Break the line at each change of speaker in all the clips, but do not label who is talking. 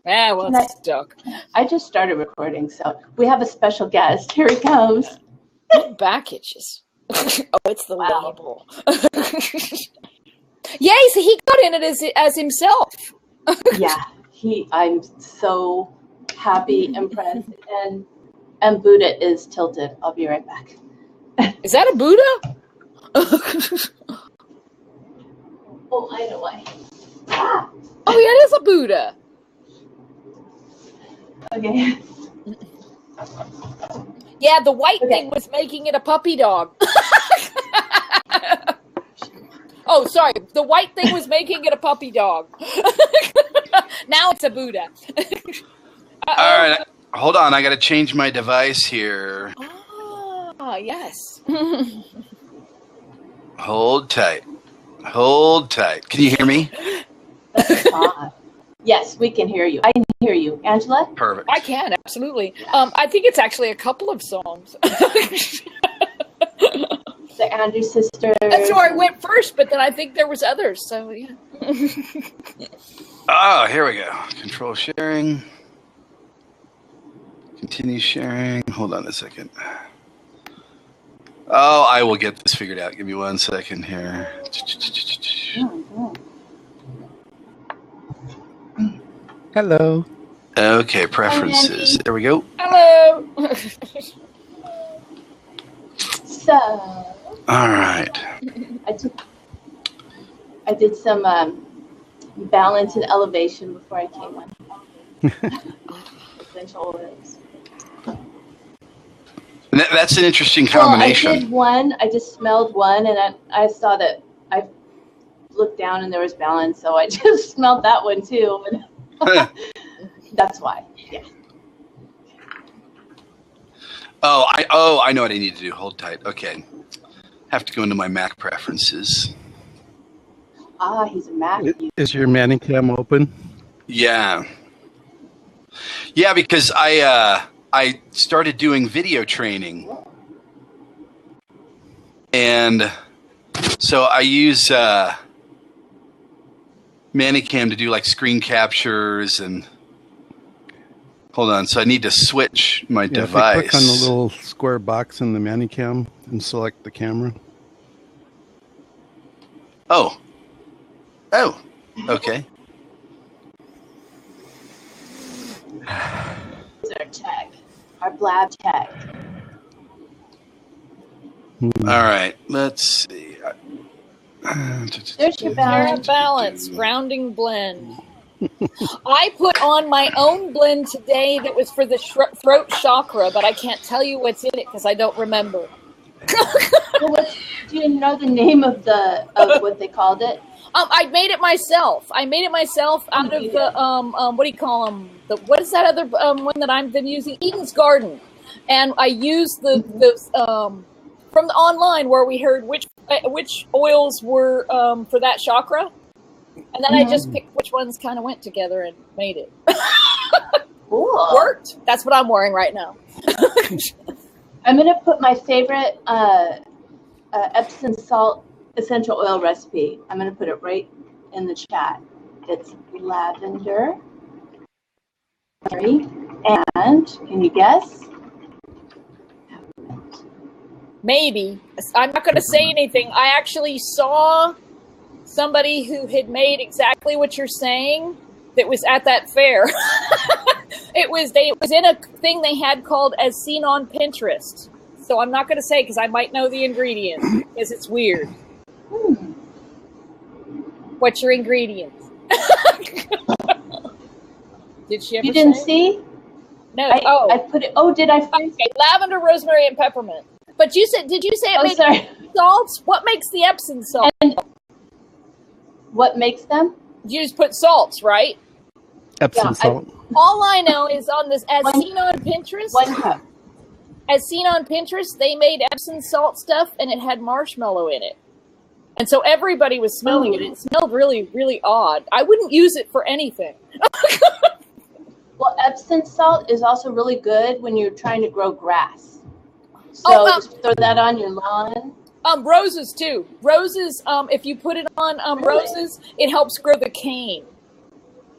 Ah, well, it's stuck.
I just started recording, so we have a special guest. Here he comes.
My back itches. Oh, it's the label. Yay, so he got in it as himself.
Yeah, I'm so happy, impressed, and Buddha is tilted. I'll be right back.
Is that a Buddha?
Oh, I know why.
Ah. Oh, yeah, it is a Buddha.
Okay.
Yeah, the white thing was making it a puppy dog. Oh, sorry. The white thing was making it a puppy dog. Now it's a Buddha.
All right. Hold on. I got to change my device here.
Ah, yes.
Hold tight. Hold tight. Can you hear me?
Yes, we can hear you. I can hear you. Angela?
Perfect.
I can, absolutely. I think it's actually a couple of songs.
The Andrews Sisters.
That's where I went first, but then I think there was others, so yeah.
Oh, here we go. Control sharing. Continue sharing. Hold on a second. Oh, I will get this figured out. Give me 1 second here.
Hello.
Okay, preferences. There we go.
Hello.
So.
All right.
I did some balance and elevation before I came on. Essential oils.
That's an interesting combination.
Well, I did one. I just smelled one, and I saw that I looked down and there was balance, so I just smelled that one too. That's why. Yeah.
Oh, I know what I need to do. Hold tight. Okay. Have to go into my Mac preferences.
Ah, he's a Mac.
Is your Manicam open?
Yeah. Yeah, because I started doing video training. And so I use Manicam to do like screen captures and hold on. So I need to switch my device.
If you click on the little square box in the Manicam and select the camera.
Oh, okay.
This is our tech, our blab tech.
All right, let's see.
There's your balance.
Balance, grounding blend. I put on my own blend today that was for the throat chakra, but I can't tell you what's in it because I don't remember.
Well, do you know the name of what they called it?
I made it myself. I made it myself out of the what do you call them? What is that other one that I've been using? Eden's Garden, and I used the from the online where we heard which oils were for that chakra, and then I just picked which ones kind of went together and made it.
Cool.
Worked. That's what I'm wearing right now.
I'm going to put my favorite Epsom salt essential oil recipe. I'm going to put it right in the chat. It's lavender, and can you guess?
Maybe. I'm not going to say anything. I actually saw somebody who had made exactly what you're saying that was at that fair. It was in a thing they had called As Seen on Pinterest. So I'm not going to say because I might know the ingredients because it's weird. What's your ingredients? Did she ever
You didn't
say?
see?
No.
I put it. Oh, did I?
Okay, lavender, rosemary, and peppermint. But you said, did you say it made salts? What makes the Epsom salt?
And what makes them?
You just put salts, right?
Epsom salt.
All I know is on this, as seen on Pinterest.
1 cup.
As seen on Pinterest, they made Epsom salt stuff, and it had marshmallow in it. And so everybody was smelling it. It smelled really, really odd. I wouldn't use it for anything.
Well, Epsom salt is also really good when you're trying to grow grass. So just throw that on your lawn.
Roses too. Roses, if you put it on roses, it helps grow the cane.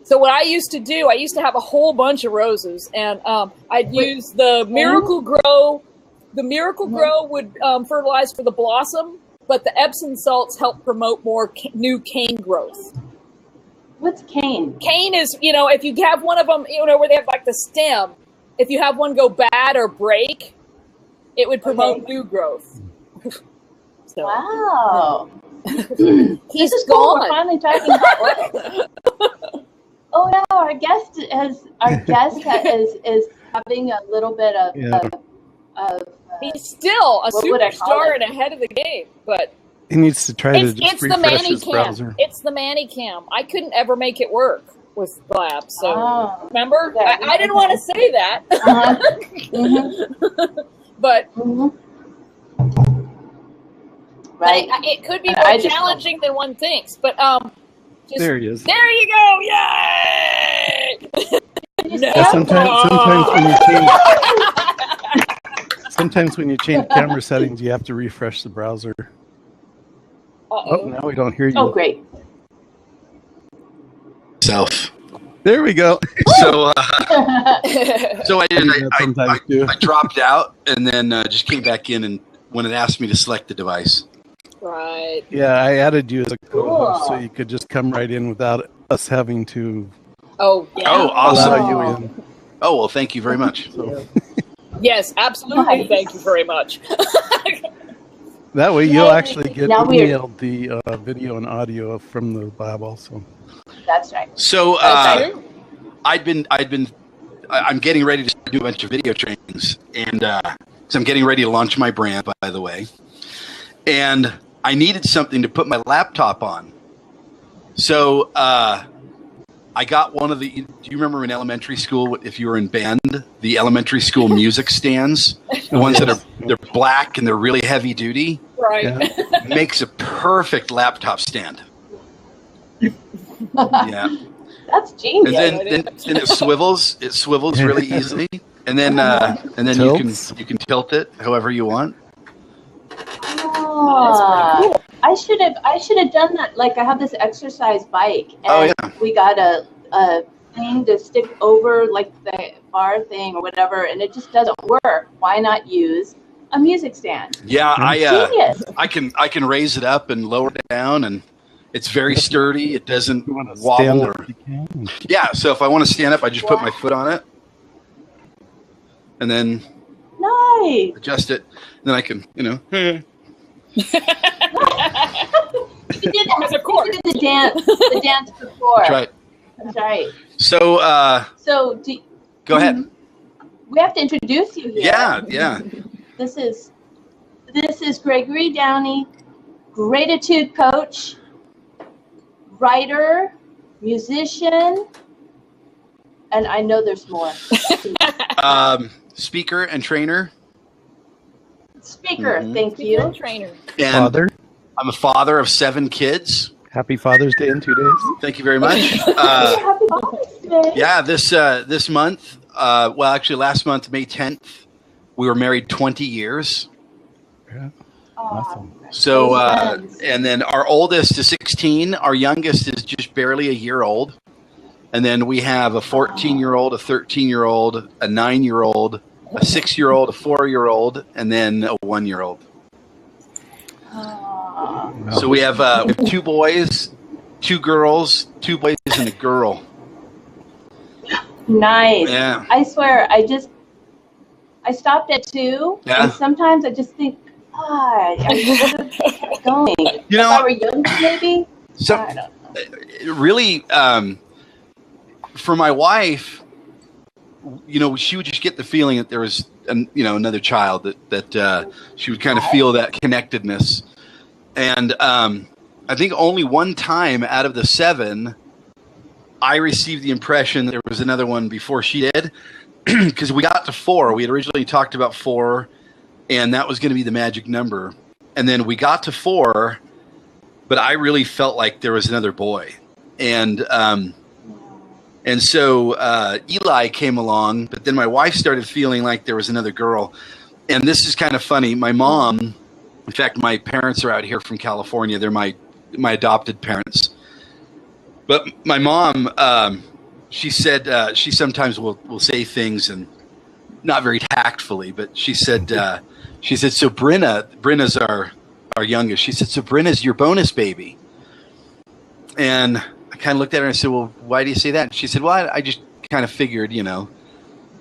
So what I used to do, I used to have a whole bunch of roses, and I'd use the Miracle Grow. The Miracle Grow would fertilize for the blossom, but the Epsom salts help promote more new cane growth.
What's cane?
Cane is, if you have one of them, where they have like the stem, if you have one go bad or break, it would promote new growth. So,
wow.
He's
Cool.
gone.
We're finally talking about what? Oh no, our guest is having a little bit of
He's still a
what would I call
superstar
it?
and ahead of the game, but
He needs to try to just
it's the
refresh his
Manicam.
browser.
It's the Manicam. I couldn't ever make it work with Blab. So remember,
yeah.
I didn't want to say that, but
right.
it could be more challenging than one thinks. But
There he is.
There you go! Yay!
Yeah, sometimes when you change camera settings, you have to refresh the browser. Oh, now we don't hear you.
Oh, great.
Self.
There we go.
So I dropped out and then just came back in and when it asked me to select the device.
Right.
Yeah, I added you as a co-host so you could just come right in without us having to
Oh, yeah.
Oh, awesome.
allow you in.
Oh, well, thank you very much.
So
Yes, absolutely.
Nice.
Thank you very much.
that way you'll actually get
Now we're-
emailed the video and audio from the lab also.
That's right.
So
That's true.
I'm getting ready to do a bunch of video trainings and so I'm getting ready to launch my brand, by the way. And I needed something to put my laptop on. So I got one of the, do you remember in elementary school, if you were in band, the elementary school music stands, the ones that they're black and they're really heavy duty?
Right.
Yeah.
Makes a perfect laptop stand. Yeah.
That's genius.
And then it swivels really easily. And then
Tilts.
you can tilt it however you want.
Oh, I should have done that. Like I have this exercise bike, and we got a thing to stick over like the bar thing or whatever, and it just doesn't work. Why not use a music stand?
Yeah,
Genius.
I can raise it up and lower it down, and it's very sturdy. It doesn't
You want to
wobble.
stand
Or,
up, you can.
yeah, so if I want to stand up, I just put my foot on it, and then
Nice.
adjust it. Then I can,
You did that.
Of course.
You did the dance before.
That's right.
That's right.
So
So
go ahead.
we have to introduce you here.
Yeah.
This is Gregory Downey, GREATitude coach, writer, musician, and I know there's more.
Speaker and trainer.
Speaker, thank you.
Trainer.
And
Father,
I'm a father of 7 kids.
happy Father's Day in 2 days.
Thank you very much.
Happy Father's Day.
Yeah, this month, well, actually last month, May 10th, we were married 20 years.
Yeah.
Awesome.
So, and then our oldest is 16. Our youngest is just barely a year old. And then we have a 14-year-old, a 13-year-old, a 9-year-old, a 6-year-old, a 4-year-old, and then a 1-year-old. So we have 2 boys, 2 girls, 2 boys, and a girl.
Nice.
Yeah.
I swear, I stopped at 2,
Yeah.
and sometimes I just think, I should have kept going.
You know,
if I were younger, maybe. I don't know.
Really, for my wife, she would just get the feeling that there was, another child that she would kind of feel that connectedness. And I think only one time out of the 7, I received the impression that there was another one before she did, because we got to 4. We had originally talked about 4, and that was going to be the magic number. And then we got to 4, but I really felt like there was another boy. And so Eli came along, but then my wife started feeling like there was another girl. And this is kind of funny. My mom, in fact, my parents are out here from California. They're my adopted parents. But my mom, she said she sometimes will say things and not very tactfully, but she said so Brenna's our youngest. She said, so Brenna's your bonus baby. And I kind of looked at her and I said, well, why do you say that? And she said, well, I just kind of figured, you know.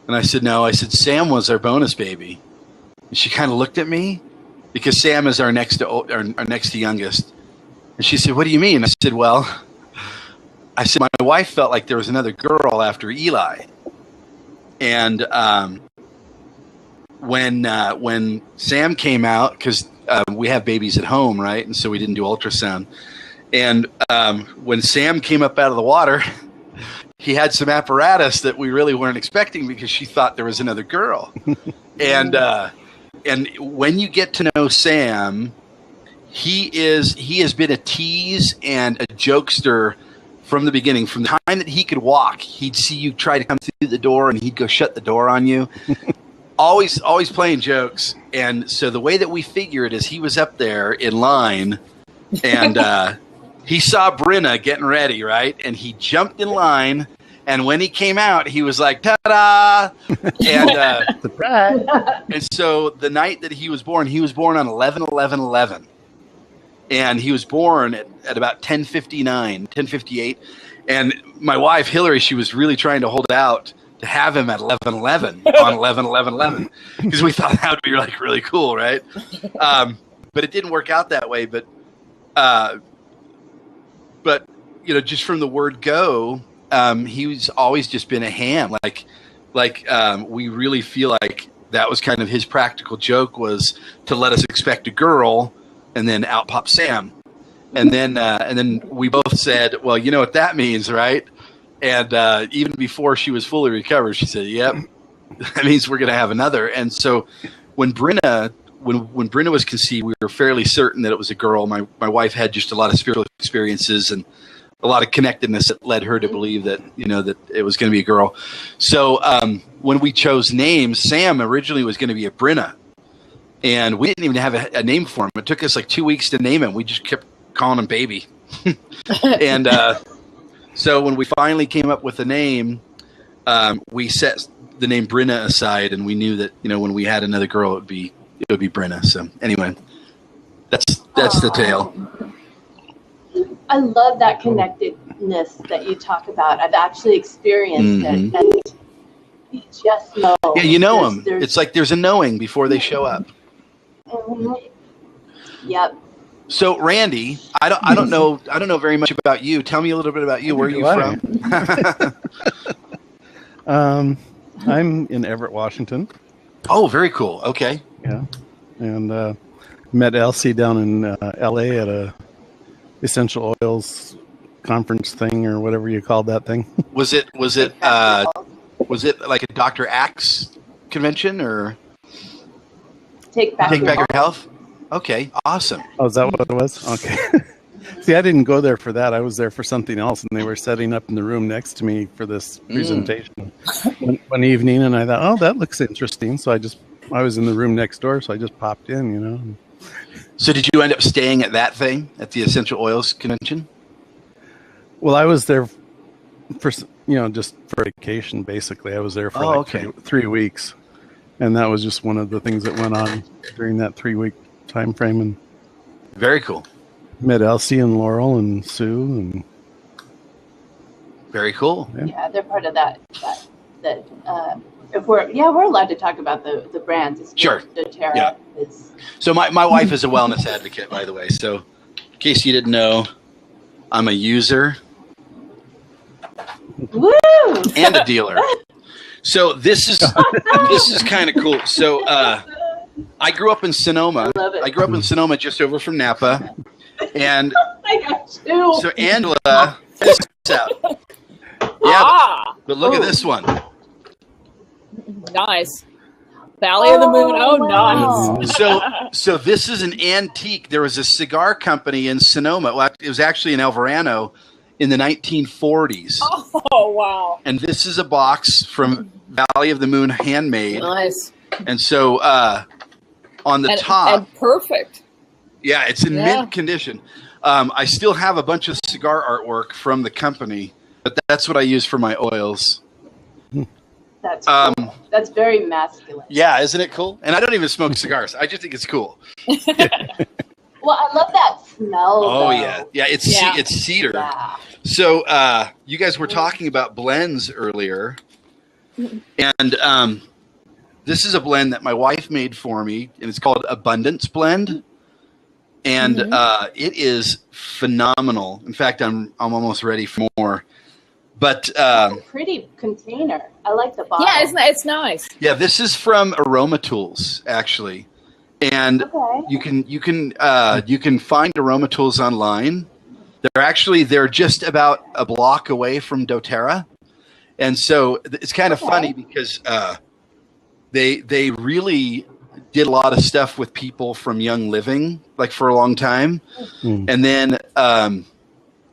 And I said, no. I said, Sam was our bonus baby. And she kind of looked at me because Sam is our next to youngest. And she said, what do you mean? I said, well, my wife felt like there was another girl after Eli. And when Sam came out, because we have babies at home, right? And so we didn't do ultrasound. And when Sam came up out of the water, he had some apparatus that we really weren't expecting because she thought there was another girl. And when you get to know Sam, he has been a tease and a jokester from the beginning. From the time that he could walk, he'd see you try to come through the door and he'd go shut the door on you. always playing jokes. And so the way that we figure it is he was up there in line and he saw Brenna getting ready, right? And he jumped in line. And when he came out, he was like, ta-da! And
Surprise!
And so the night that he was born on 11/11/11. And he was born at about 10:59, 10:58. And my wife, Hillary, she was really trying to hold out to have him at 11/11 on 11/11/11 because we thought that would be like really cool, right? But it didn't work out that way. But you know, just from the word go, he's always just been a ham. Like we really feel like that was kind of his practical joke, was to let us expect a girl, and then out pops Sam, and then we both said, well, you know what that means, right? And even before she was fully recovered, she said, yep, that means we're going to have another. And so when Brenna was conceived, we were fairly certain that it was a girl. My wife had just a lot of spiritual experiences and a lot of connectedness that led her to believe that, you know, that it was going to be a girl. So when we chose names, Sam originally was going to be a Brenna, and we didn't even have a name for him. It took us like 2 weeks to name him. We just kept calling him Baby. And so when we finally came up with a name, we set the name Brenna aside, and we knew that, you know, when we had another girl, it would be Brenna. So anyway, that's the tale.
I love that connectedness that you talk about. I've actually experienced it, and you just know.
Yeah, you know them. It's like there's a knowing before they show up.
Yep.
So Randy, I don't know very much about you. Tell me a little bit about you. Where are you from?
I'm in Everett, Washington.
Oh, very cool. Okay.
Yeah, and met Elsie down in L.A. at a essential oils conference thing, or whatever you called that thing. Was it like a Dr. Axe convention, or
Take Back
Your Health? Okay, awesome.
Oh, is that what it was? Okay. See, I didn't go there for that. I was there for something else, and they were setting up in the room next to me for this presentation one evening, and I thought, oh, that looks interesting. So I was in the room next door, so I just popped in, you know.
So did you end up staying at that thing, at the Essential Oils convention?
Well, I was there for, you know, just for vacation, basically. I was there for three weeks, and that was just one of the things that went on during that 3-week time frame. And
very cool. Met
Elsie and Laurel and Sue, and
very cool.
Yeah, they're part of that. If we're allowed to talk about the brands. It's
sure.
doTERRA.
Yeah. So my wife is a wellness advocate, by the way. So in case you didn't know, I'm a user.
Woo!
And a dealer. So this is kind of cool. So I grew up in Sonoma.
I love it.
I grew up in Sonoma, just over from Napa. And
I got you.
So Angela, check this out. Yeah, but look at this one.
Nice. Valley of the Moon. Oh,
wow.
nice.
So this is an antique. There was a cigar company in Sonoma. Well, it was actually in El Verano in the 1940s.
Oh, wow.
And this is a box from Valley of the Moon, handmade.
Nice.
And so on the top.
And perfect.
Yeah, it's in mint condition. I still have a bunch of cigar artwork from the company But that's what I use for my oils.
That's cool. That's very masculine.
Yeah, isn't it cool? And I don't even smoke cigars. I just think it's cool.
Well, I love that smell.
Oh,
though.
yeah. It's cedar.
Yeah.
So you guys were talking about blends earlier. And this is a blend that my wife made for me, and it's called Abundance Blend. And it is phenomenal. In fact, I'm almost ready for more. But
It's a pretty container. I like the bottle.
Yeah, it's nice.
yeah, this is from Aroma Tools, actually. And you can find Aroma Tools online. They're just about a block away from doTERRA. And so it's kind of funny because they really did a lot of stuff with people from Young Living, like for a long time. And then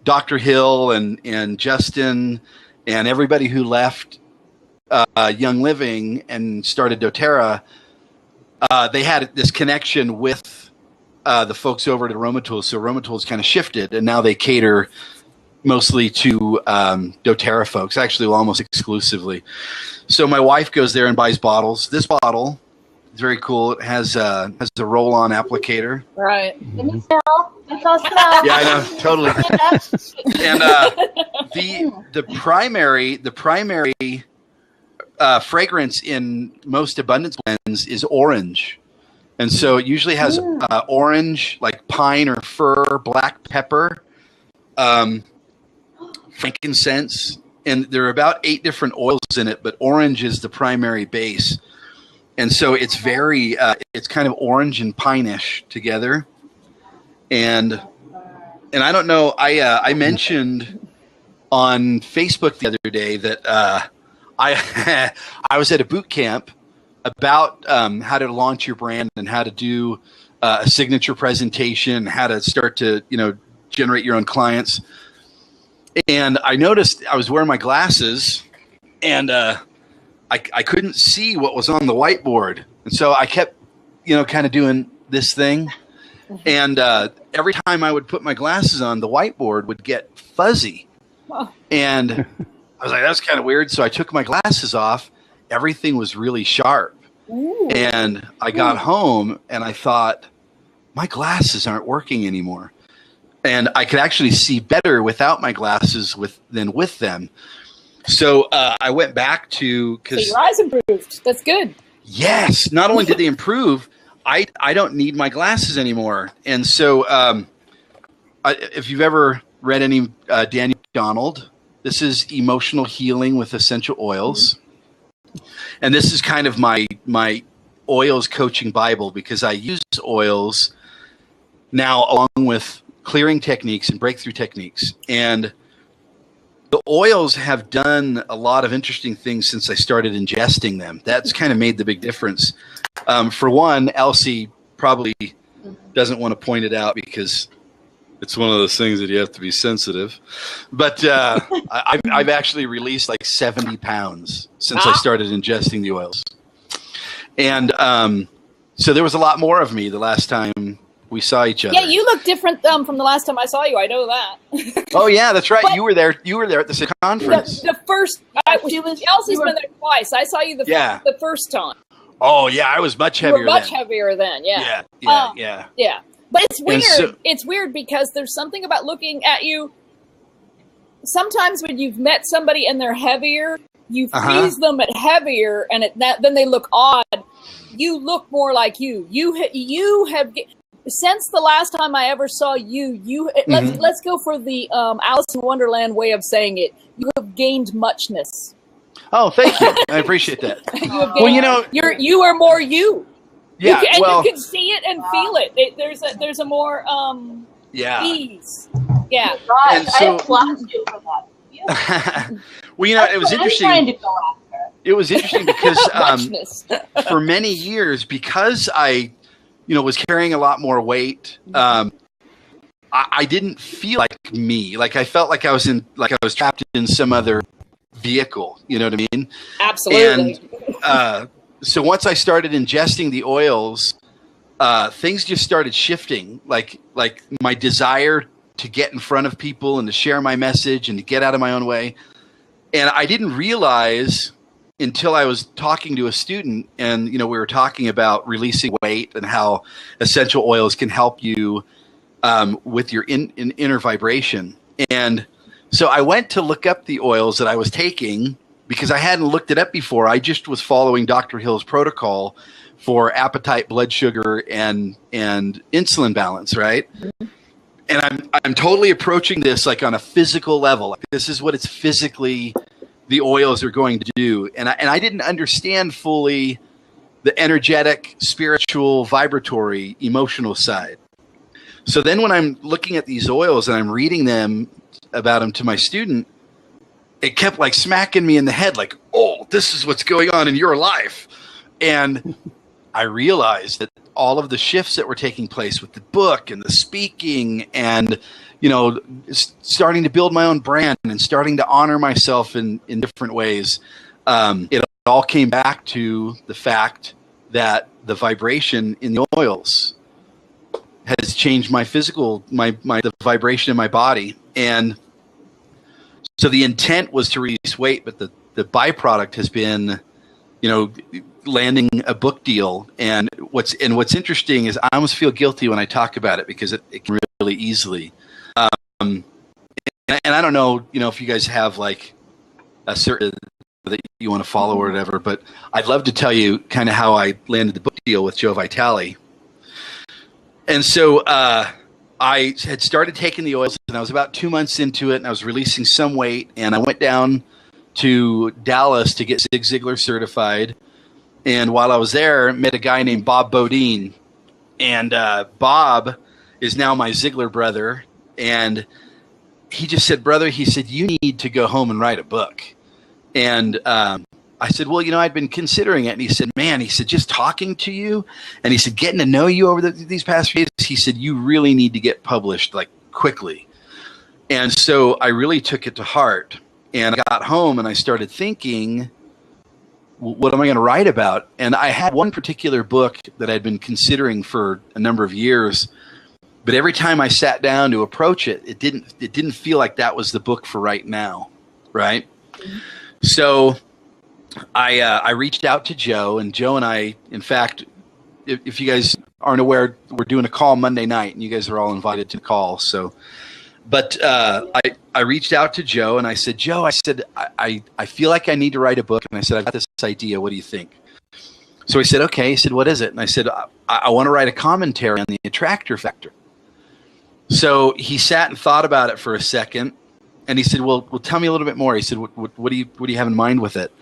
Dr. Hill and Justin and everybody who left Young Living and started doTERRA, they had this connection with the folks over at Aroma Tools. So Aroma Tools kind of shifted, and now they cater mostly to doTERRA folks, actually almost exclusively. So my wife goes there and buys bottles. This bottle is very cool. It has a roll-on applicator.
Right.
Let me smell. Let's all smell.
Yeah, I know, totally. And the primary fragrance in most Abundance blends is orange. And so it usually has orange, like pine or fir, black pepper, frankincense, and there are about 8 different oils in it, but orange is the primary base. And so it's very, it's kind of orange and pine-ish together. And I don't know, I mentioned on Facebook the other day that I was at a boot camp about how to launch your brand and how to do a signature presentation, how to start to, generate your own clients. And I noticed I was wearing my glasses, and I couldn't see what was on the whiteboard. And so I kept, kind of doing this thing. And every time I would put my glasses on, the whiteboard would get fuzzy. And I was like, that's kind of weird. So I took my glasses off. Everything was really sharp. Ooh. And I got home and I thought, my glasses aren't working anymore. And I could actually see better without my glasses than with them. So I went back to...
So your eyes improved. That's good.
Yes. Not only did they improve, I don't need my glasses anymore. And so if you've ever read any Daniel Donald, this is Emotional Healing with Essential Oils. And this is kind of my oils coaching Bible, because I use oils now along with clearing techniques and breakthrough techniques. And the oils have done a lot of interesting things since I started ingesting them. That's kind of made the big difference. For one, Elsie probably doesn't want to point it out because it's one of those things that you have to be sensitive. But I've actually released like 70 pounds since I started ingesting the oils. And so there was a lot more of me the last time we saw each other.
Yeah, you look different from the last time I saw you. I know that.
Oh yeah, that's right. But you were there at the conference.
The first, Elsie's been there twice. I saw you the first time.
Oh yeah, I was much heavier.
You were much heavier then. Yeah.
Yeah.
But it's weird. It's weird because there's something about looking at you. Sometimes when you've met somebody and they're heavier, you freeze them at heavier, and then they look odd. You look more like you. You have. Since the last time I ever saw you let's go for the Alice in Wonderland way of saying it. You have gained muchness.
Oh, thank you. I appreciate that.
You are more you.
Yeah,
you can see it and feel it. There's a more ease. Yeah.
God, I applaud you for that. Yeah.
Well, it was interesting.
I'm trying to go after.
It was interesting because for many years, because I was carrying a lot more weight. I didn't feel like me. Like I felt like I was trapped in some other vehicle. You know what I mean?
Absolutely.
And so once I started ingesting the oils, things just started shifting. Like my desire to get in front of people and to share my message and to get out of my own way. And I didn't realize until I was talking to a student, and we were talking about releasing weight and how essential oils can help you with your inner vibration. And so I went to look up the oils that I was taking because I hadn't looked it up before. I just was following Dr. Hill's protocol for appetite, blood sugar, and insulin balance, right? And I'm totally approaching this like on a physical level. Like, this is what it's physically, the oils are going to do. And I didn't understand fully the energetic, spiritual, vibratory, emotional side. So then when I'm looking at these oils and I'm reading about them to my student, it kept like smacking me in the head like, oh, this is what's going on in your life. And I realized that all of the shifts that were taking place with the book and the speaking and, starting to build my own brand and starting to honor myself in different ways, it all came back to the fact that the vibration in the oils has changed my physical, the vibration in my body. And so the intent was to reduce weight, but the byproduct has been, landing a book deal. And what's interesting is I almost feel guilty when I talk about it because it can really easily. And I don't know, if you guys have like a certain that you want to follow or whatever, but I'd love to tell you kind of how I landed the book deal with Joe Vitale. And so I had started taking the oils, and I was about 2 months into it, and I was releasing some weight, and I went down to Dallas to get Zig Ziglar certified. And while I was there, I met a guy named Bob Bodine. And Bob is now my Ziglar brother. And he just said, brother, he said, you need to go home and write a book. And I said, well, I'd been considering it. And he said, man, he said, just talking to you. And he said, getting to know you over these past few days, he said, you really need to get published like quickly. And so I really took it to heart. And I got home and I started thinking, what am I going to write about? And I had one particular book that I'd been considering for a number of years, but every time I sat down to approach it, it didn't feel like that was the book for right now, right? Mm-hmm. So I reached out to Joe, and Joe and I, in fact, if you guys aren't aware, we're doing a call Monday night, and you guys are all invited to the call. So, but I reached out to Joe, and I said, Joe, I feel like I need to write a book. And I said, I've got this idea. What do you think? So he said, okay. He said, what is it? And I said, I want to write a commentary on the attractor factor. So he sat and thought about it for a second, and he said, well, tell me a little bit more. He said, what do you have in mind with it?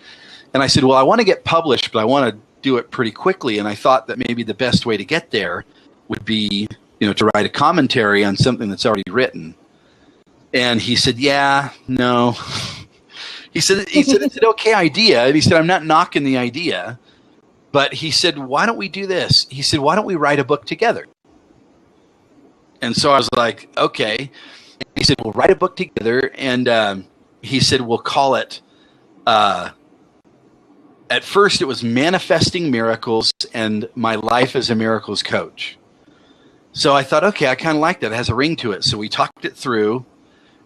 And I said, well, I want to get published, but I want to do it pretty quickly. And I thought that maybe the best way to get there would be, to write a commentary on something that's already written. And he said, yeah, no. He said, it's an okay idea. And he said, I'm not knocking the idea. But he said, why don't we do this? He said, why don't we write a book together? And so I was like, okay. And he said, we'll write a book together. And he said, we'll call it, at first it was Manifesting Miracles and My Life as a Miracles Coach. So I thought, okay, I kind of like that. It has a ring to it. So we talked it through.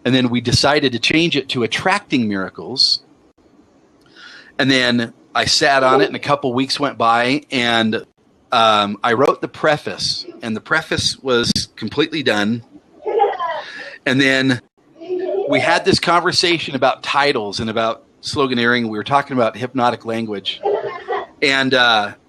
And then we decided to change it to Attracting Miracles. And then I sat on it, and a couple weeks went by, and I wrote the preface. And the preface was completely done. And then we had this conversation about titles and about sloganeering. We were talking about hypnotic language. And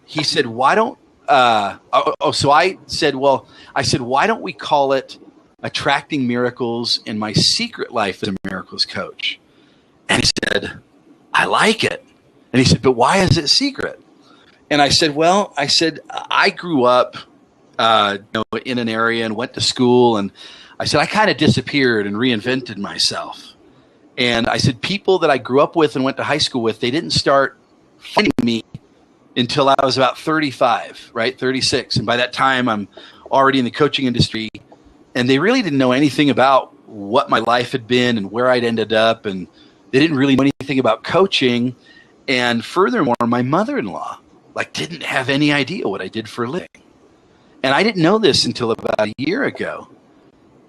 he said, why don't so I said, why don't we call it Attracting Miracles and My Secret Life as a Miracles Coach? And he said, I like it. And he said, but why is it secret? And I said, I grew up in an area and went to school, and I said, I kind of disappeared and reinvented myself. And I said, people that I grew up with and went to high school with, they didn't start finding me until I was about 35, right? 36. And by that time, I'm already in the coaching industry. And they really didn't know anything about what my life had been and where I'd ended up. And they didn't really know anything about coaching. And furthermore, my mother-in-law didn't have any idea what I did for a living. And I didn't know this until about a year ago.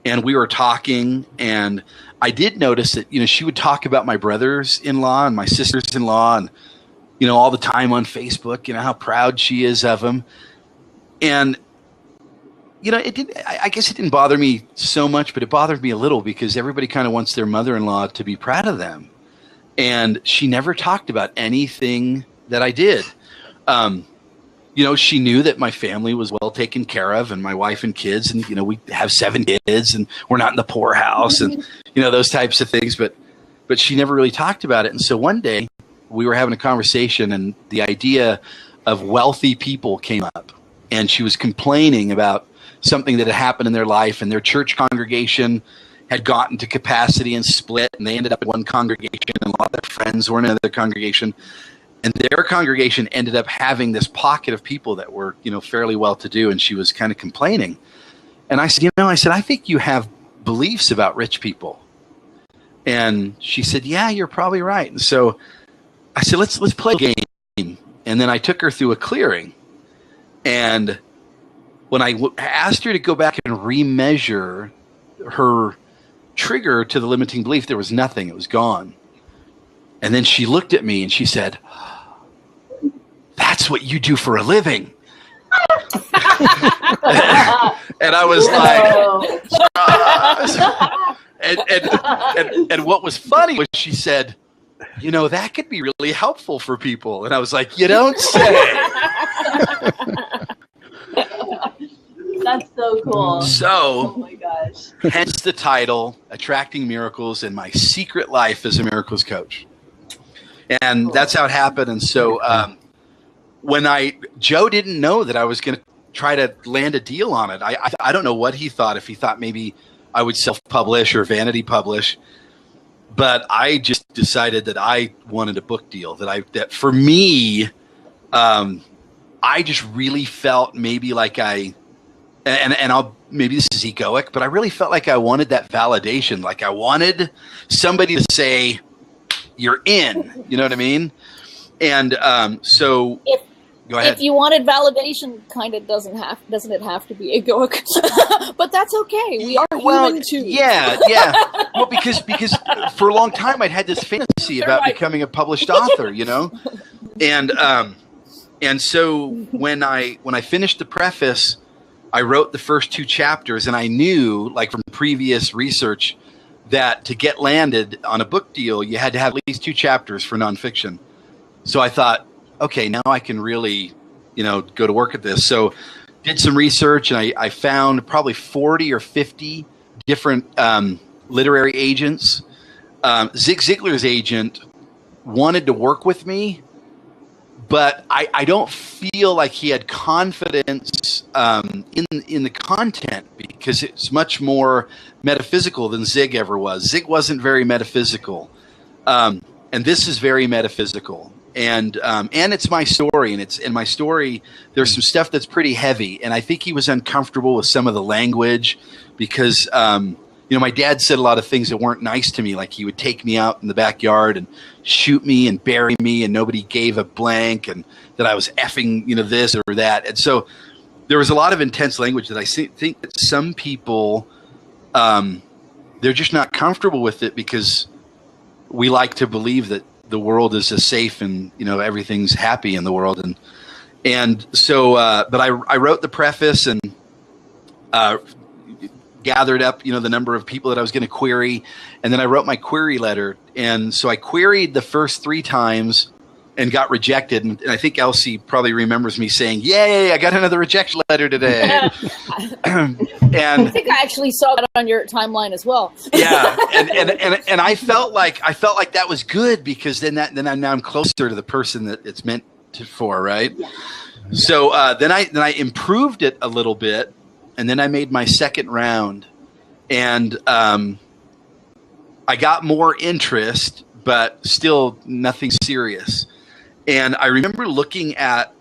and we were talking, and I did notice that, she would talk about my brothers-in-law and my sisters-in-law and, all the time on Facebook, how proud she is of them. And, I guess it didn't bother me so much, but it bothered me a little because everybody kind of wants their mother-in-law to be proud of them. And she never talked about anything that I did. She knew that my family was well taken care of, and my wife and kids, and, we have 7 kids, and we're not in the poorhouse, and, those types of things. But she never really talked about it. And so one day we were having a conversation, and the idea of wealthy people came up, and she was complaining about something that had happened in their life, and their church congregation had gotten to capacity and split, and they ended up in one congregation, and a lot of their friends were in another congregation. And their congregation ended up having this pocket of people that were, fairly well-to-do, and she was kind of complaining. And I said, I think you have beliefs about rich people. And she said, yeah, you're probably right. And so I said, let's play a game. And then I took her through a clearing. And when I asked her to go back and remeasure her trigger to the limiting belief, there was nothing. It was gone. And then she looked at me and she said, that's what you do for a living. And I was like, and what was funny was she said, that could be really helpful for people. And I was like, you don't say.
That's so cool.
So,
oh my gosh.
Hence the title, Attracting Miracles and My Secret Life as a Miracles Coach. And that's how it happened. And so when Joe didn't know that I was going to try to land a deal on it. I don't know what he thought, if he thought maybe I would self-publish or vanity publish. But I just decided that I wanted a book deal, that for me, I just really felt maybe like maybe this is egoic, but I really felt like I wanted that validation. Like I wanted somebody to say, you're in, you know what I mean? And so go ahead.
If you wanted validation, kind of doesn't it have to be egoic? But that's okay. We are human too.
Yeah. Well, because for a long time I'd had this fantasy about becoming a published author, and so when I finished the preface, I wrote the first 2 chapters, and I knew, like from previous research, that to get landed on a book deal, you had to have at least 2 chapters for nonfiction. So I thought, okay, now I can really, go to work at this. So did some research, and I found probably 40 or 50 different literary agents. Zig Ziglar's agent wanted to work with me, but I don't feel like he had confidence in the content, because it's much more metaphysical than Zig ever was. Zig wasn't very metaphysical, and this is very metaphysical. And it's my story, and in my story there's some stuff that's pretty heavy, and I think he was uncomfortable with some of the language because my dad said a lot of things that weren't nice to me, like he would take me out in the backyard and shoot me and bury me, and nobody gave a blank, and that I was effing, this or that. And so there was a lot of intense language that I think that some people, they're just not comfortable with it, because we like to believe that the world is a safe and, everything's happy in the world. And so, but I wrote the preface and gathered up, the number of people that I was going to query. And then I wrote my query letter. And so I queried the first 3 times and got rejected. And I think Elsie probably remembers me saying, yay, I got another rejection letter today. And
I think I actually saw that on your timeline as well.
Yeah. And I felt like that was good, because then I'm closer to the person that it's meant for. Right. Yeah. So then I improved it a little bit. And then I made my second round, and I got more interest, but still nothing serious. And I remember looking at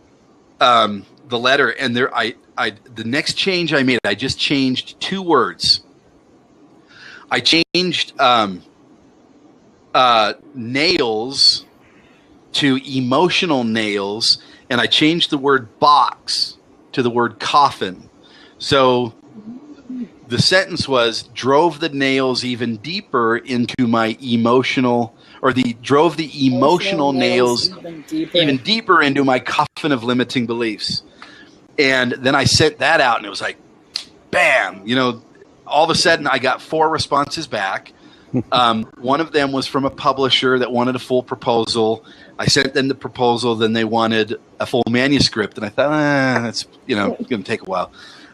the letter, and the next change I made, I just changed 2 words. I changed nails to emotional nails, and I changed the word box to the word coffin. So the sentence was, drove the nails even deeper into my emotional, or drove the emotional nails even deeper into my coffin of limiting beliefs. And then I sent that out, and it was like, bam, all of a sudden I got 4 responses back. One of them was from a publisher that wanted a full proposal. I sent them the proposal. Then they wanted a full manuscript. And I thought, that's, going to take a while.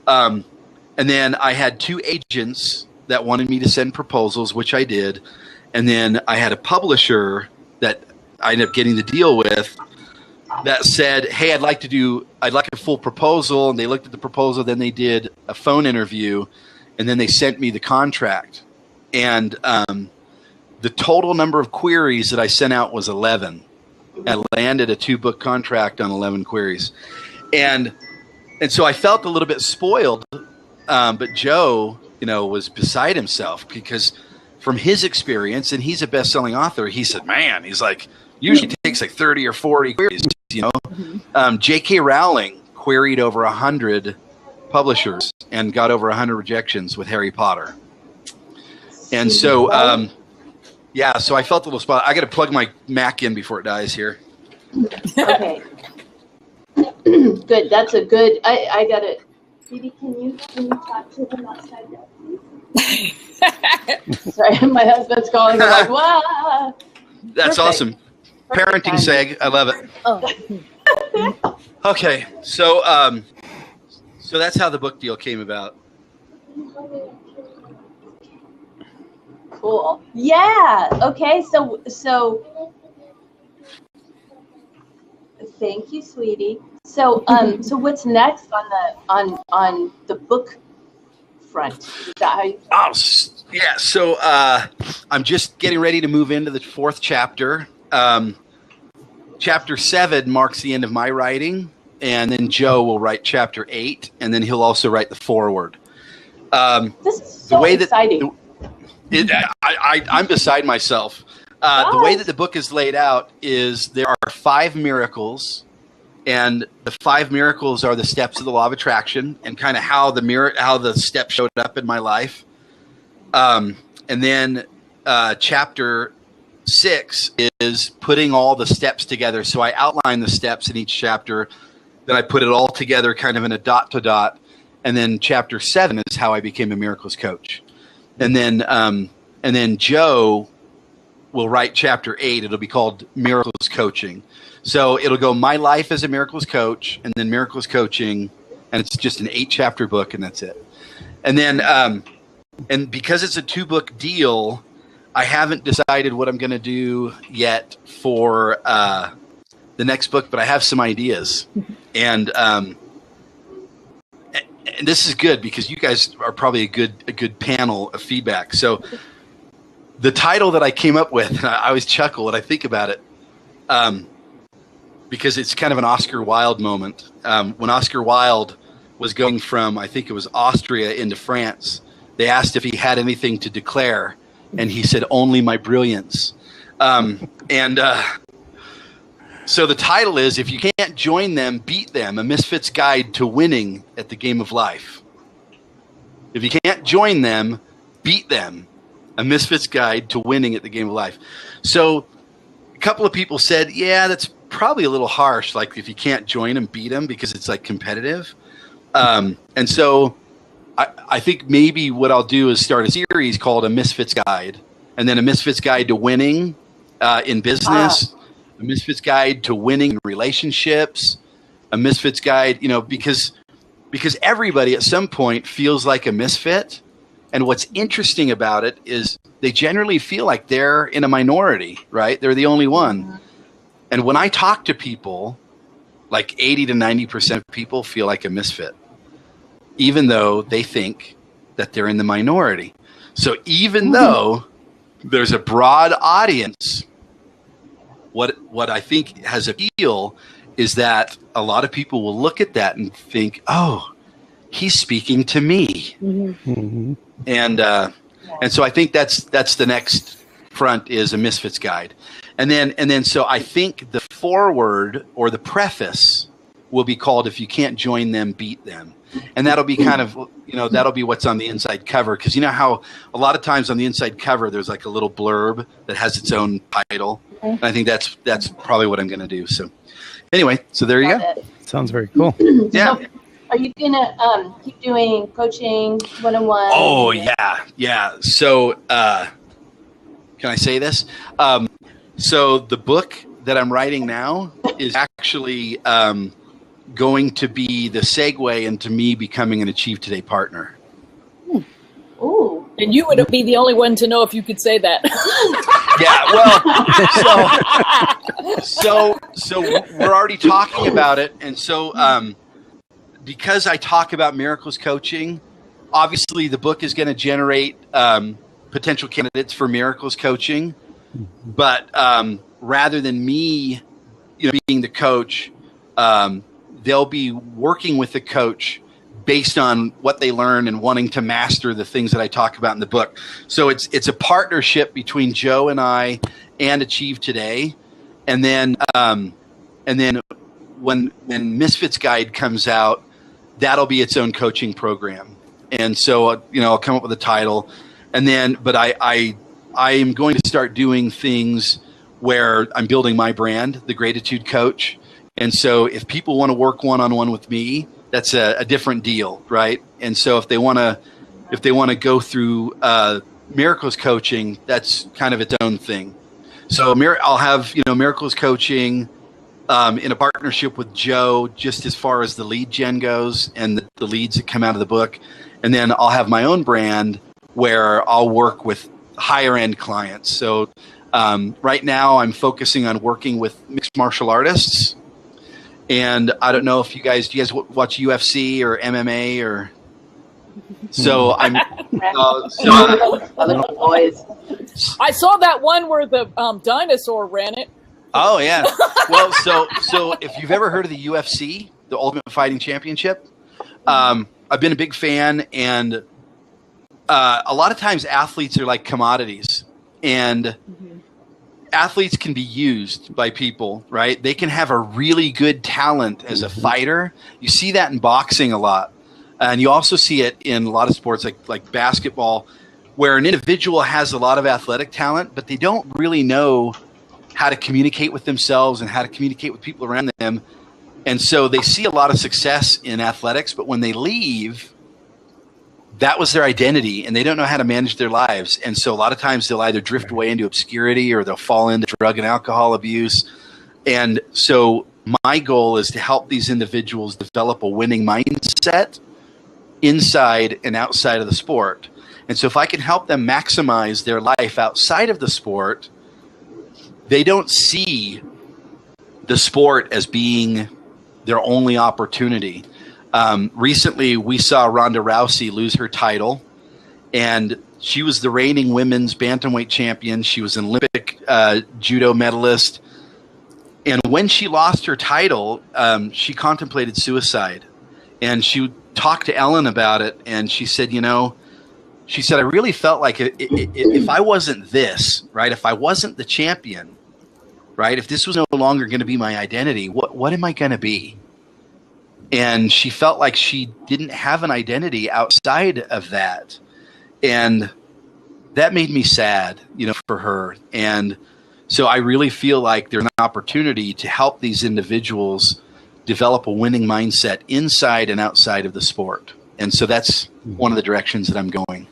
And then I had 2 agents that wanted me to send proposals, which I did. And then I had a publisher that I ended up getting the deal with that said, hey, I'd like a full proposal. And they looked at the proposal. Then they did a phone interview. And then they sent me the contract. And the total number of queries that I sent out was 11. I landed a 2-book contract on 11 queries. And so I felt a little bit spoiled. But Joe, was beside himself because from his experience, and he's a best-selling author, he said, man, he's like, usually takes like 30 or 40 queries, J.K. Rowling queried over 100 publishers and got over 100 rejections with Harry Potter. And so, so I felt a little spot. I got to plug my Mac in before it dies here.
Okay. Good. That's a good, I got it. Didi, can you talk to them outside that, please? Sorry, my husband's calling. I'm like, wow.
That's awesome. Parenting seg. I love it. Oh. Okay. So that's how the book deal came about.
Cool. Yeah. Okay. So thank you, sweetie. So so what's next on the book front? Is that how you
yeah. So I'm just getting ready to move into the 4th chapter. Chapter 7 marks the end of my writing, and then Joe will write chapter 8, and then he'll also write the foreword.
This is so exciting.
I'm beside myself. The way that the book is laid out is there are 5 miracles, and the 5 miracles are the steps of the law of attraction and kind of how the steps showed up in my life. And then chapter 6 is putting all the steps together. So I outline the steps in each chapter, then I put it all together kind of in a dot to dot. And then chapter 7 is how I became a miracles coach. And then Joe will write chapter 8. It'll be called Miracles Coaching. So it'll go My Life as a Miracles Coach, and then Miracles Coaching, and it's just an 8-chapter book, and that's it. And then, and because it's a 2-book deal, I haven't decided what I'm going to do yet for the next book, but I have some ideas. And this is good because you guys are probably a good panel of feedback. So the title that I came up with, and I always chuckle when I think about it, because it's kind of an Oscar Wilde moment. When Oscar Wilde was going from, I think it was Austria into France, they asked if he had anything to declare, and he said, only my brilliance. So the title is, If You Can't Join Them, Beat Them, A Misfit's Guide to Winning at the Game of Life. If you can't join them, beat them. A Misfit's Guide to Winning at the Game of Life. So a couple of people said, yeah, that's probably a little harsh, like if you can't join them, beat them, because it's like competitive. And so I think maybe what I'll do is start a series called A Misfit's Guide, and then A Misfit's Guide to Winning in business, A Misfit's Guide to Winning in relationships, A Misfit's Guide, because everybody at some point feels like a misfit. And what's interesting about it is they generally feel like they're in a minority, right? They're the only one. And when I talk to people, like 80 to 90% of people feel like a misfit, even though they think that they're in the minority. So even though there's a broad audience, what I think has appeal is that a lot of people will look at that and think, oh, he's speaking to me. Mm-hmm. And so I think that's the next front is A Misfit's Guide. And then so I think the foreword or the preface will be called If You Can't Join Them, Beat Them. and that'll be kind of, that'll be what's on the inside cover. Because you know how a lot of times on the inside cover there's like a little blurb that has its own title. And I think that's probably what I'm going to do. So anyway, so there you go.
Sounds very cool.
Yeah.
So are you gonna keep doing coaching one-on-one?
Oh yeah. So can I say this? So the book that I'm writing now is actually going to be the segue into me becoming an Achieve Today partner.
Ooh. And you would be the only one to know if you could say that.
Yeah, well, so we're already talking about it, and so because I talk about miracles coaching, obviously the book is going to generate potential candidates for miracles coaching, but rather than me, being the coach, they'll be working with the coach based on what they learn and wanting to master the things that I talk about in the book. So it's a partnership between Joe and I and Achieve Today. And then when Misfits Guide comes out, that'll be its own coaching program. And so, I'll come up with a title, and then, but I am going to start doing things where I'm building my brand, the GREATitude Coach. And so if people want to work one-on-one with me, that's a different deal, right? And so if they want to go through miracles coaching, that's kind of its own thing. So I'll have miracles coaching in a partnership with Joe, just as far as the lead gen goes and the leads that come out of the book, and then I'll have my own brand where I'll work with higher end clients. So right now I'm focusing on working with mixed martial artists. And I don't know if do you guys watch UFC or MMA or? So I'm.
Boys.
I saw that one where the dinosaur ran it.
Oh yeah. Well, so if you've ever heard of the UFC, the Ultimate Fighting Championship, I've been a big fan, and a lot of times athletes are like commodities, and athletes can be used by people, right? They can have a really good talent as a fighter. You see that in boxing a lot. And you also see it in a lot of sports like basketball, where an individual has a lot of athletic talent, but they don't really know how to communicate with themselves and how to communicate with people around them. And so they see a lot of success in athletics, but when they leave, that was their identity, and they don't know how to manage their lives. And so a lot of times they'll either drift away into obscurity or they'll fall into drug and alcohol abuse. And so my goal is to help these individuals develop a winning mindset inside and outside of the sport. And so if I can help them maximize their life outside of the sport, they don't see the sport as being their only opportunity. Recently, we saw Ronda Rousey lose her title, and she was the reigning women's bantamweight champion. She was an Olympic judo medalist. And when she lost her title, she contemplated suicide. And she talked to Ellen about it, and she said, I really felt like if I wasn't this, right, if I wasn't the champion, right, if this was no longer going to be my identity, what am I going to be? And she felt like she didn't have an identity outside of that. And that made me sad, for her. And so I really feel like there's an opportunity to help these individuals develop a winning mindset inside and outside of the sport. And so that's one of the directions that I'm going.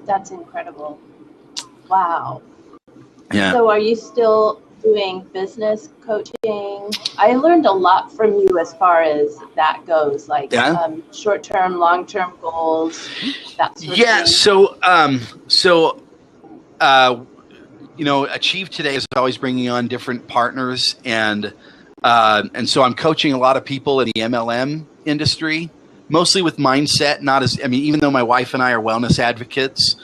That's incredible. Wow.
Yeah.
So are you still doing business coaching? I learned a lot from you as far as that goes, like short-term, long-term goals, that sort of thing.
So Achieve Today is always bringing on different partners, and so I'm coaching a lot of people in the MLM industry, mostly with mindset. Even though my wife and I are wellness advocates,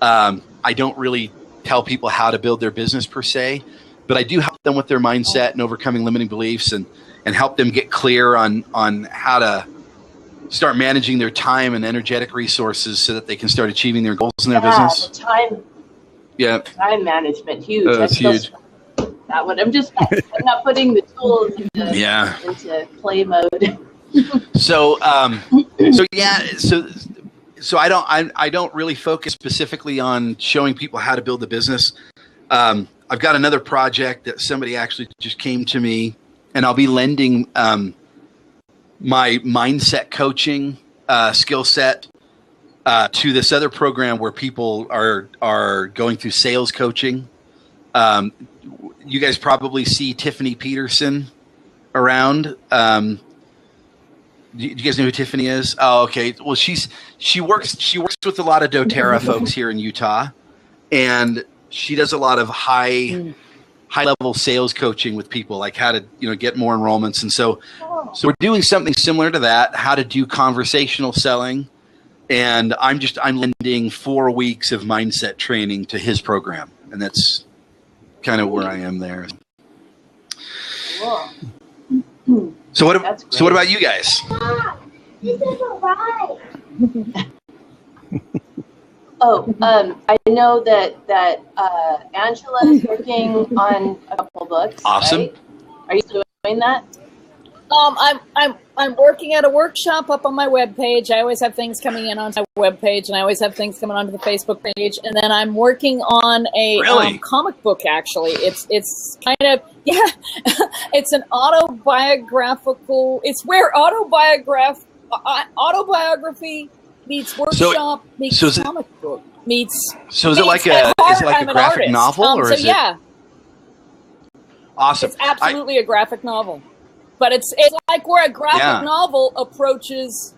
I don't really tell people how to build their business per se. But I do help them with their mindset and overcoming limiting beliefs, and help them get clear on how to start managing their time and energetic resources so that they can start achieving their goals in their business.
Time management, huge.
That's huge.
That one. I'm not putting the tools into play mode.
So I don't really focus specifically on showing people how to build a business. I've got another project that somebody actually just came to me, and I'll be lending my mindset coaching skill set to this other program where people are going through sales coaching. You guys probably see Tiffany Peterson around. Do you guys know who Tiffany is? Oh, okay. Well, she works with a lot of doTERRA folks here in Utah, and she does a lot of high level sales coaching with people, like how to get more enrollments. And so we're doing something similar to that, how to do conversational selling. And I'm lending 4 weeks of mindset training to his program, and that's kind of where I am there.
Cool.
So what about you guys?
I know that Angela is working on a couple books.
Awesome.
Right? Are you doing that?
I'm working at a workshop up on my webpage. I always have things coming in on my webpage, and I always have things coming onto the Facebook page. And then I'm working on a comic book. Actually, it's kind of it's an autobiographical. It's where autobiography meets workshop meets comic book meets.
So is it like a graphic novel, or is it?
Yeah.
Awesome.
It's absolutely a graphic novel. But it's like where a graphic novel approaches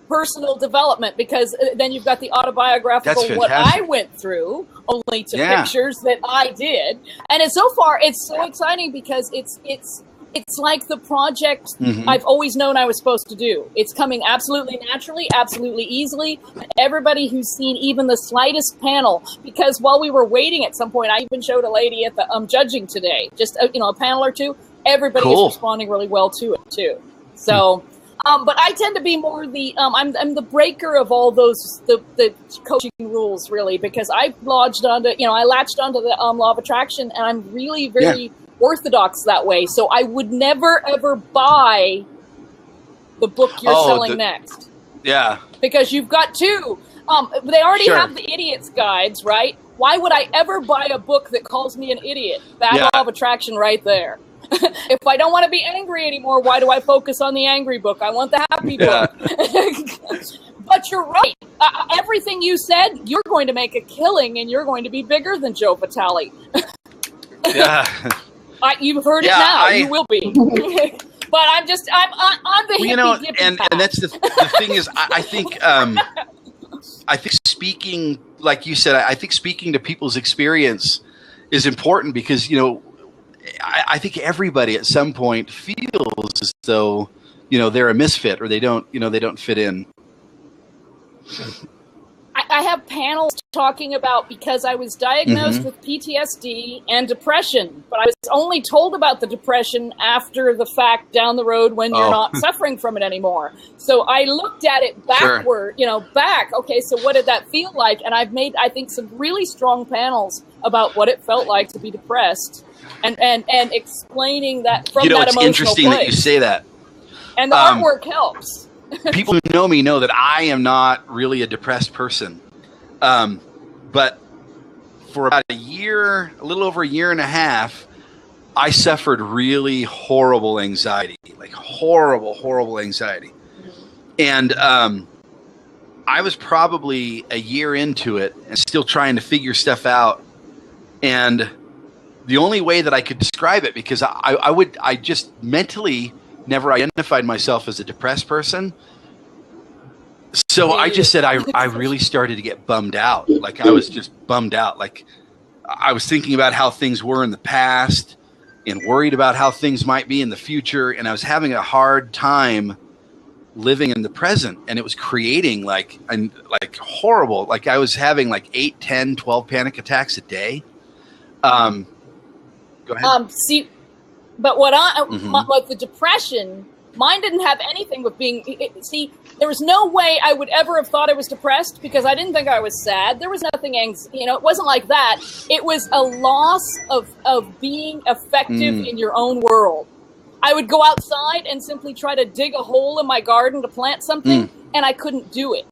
personal development, because then you've got the autobiographical what I went through, only to pictures that I did. And it's so exciting because it's like the project I've always known I was supposed to do. It's coming absolutely naturally, absolutely easily. Everybody who's seen even the slightest panel, because while we were waiting at some point, I even showed a lady at the judging today, just a panel or two. Everybody is responding really well to it too. So, but I tend to be more the I'm the breaker of all those the coaching rules, really, because I latched onto the law of attraction, and I'm really very orthodox that way. So I would never ever buy the book you're selling next. Yeah, because you've got two. They already have the idiot's guides, right? Why would I ever buy a book that calls me an idiot? That law of attraction right there. If I don't want to be angry anymore, why do I focus on the angry book? I want the happy book. But you're right. Everything you said, you're going to make a killing, and you're going to be bigger than Joe Vitale. You've heard it now. You will be. But I'm the hippie
and that's the thing is, I think speaking, like you said, I think speaking to people's experience is important, because I think everybody at some point feels as though they're a misfit, or they don't fit in.
I have panels talking about, because I was diagnosed with PTSD and depression, but I was only told about the depression after the fact down the road when you're not suffering from it anymore. So I looked at it backward, back. Okay, so what did that feel like? And I've made, I think, some really strong panels about what it felt like to be depressed. And explaining that from that emotional place. It's interesting
that you say that.
And the artwork helps.
People who know me know that I am not really a depressed person. But for about a little over a year and a half, I suffered really horrible anxiety, like horrible anxiety. And I was probably a year into it and still trying to figure stuff out. And the only way that I could describe it, because I just mentally never identified myself as a depressed person. So I just said I really started to get bummed out. Like I was just bummed out. Like I was thinking about how things were in the past and worried about how things might be in the future. And I was having a hard time living in the present. And it was creating like horrible, like I was having like 8, 10, 12 panic attacks a day. Go ahead.
But like the depression, mine didn't have anything with being. There was no way I would ever have thought I was depressed, because I didn't think I was sad. There was nothing, it wasn't like that. It was a loss of being effective in your own world. I would go outside and simply try to dig a hole in my garden to plant something, and I couldn't do it.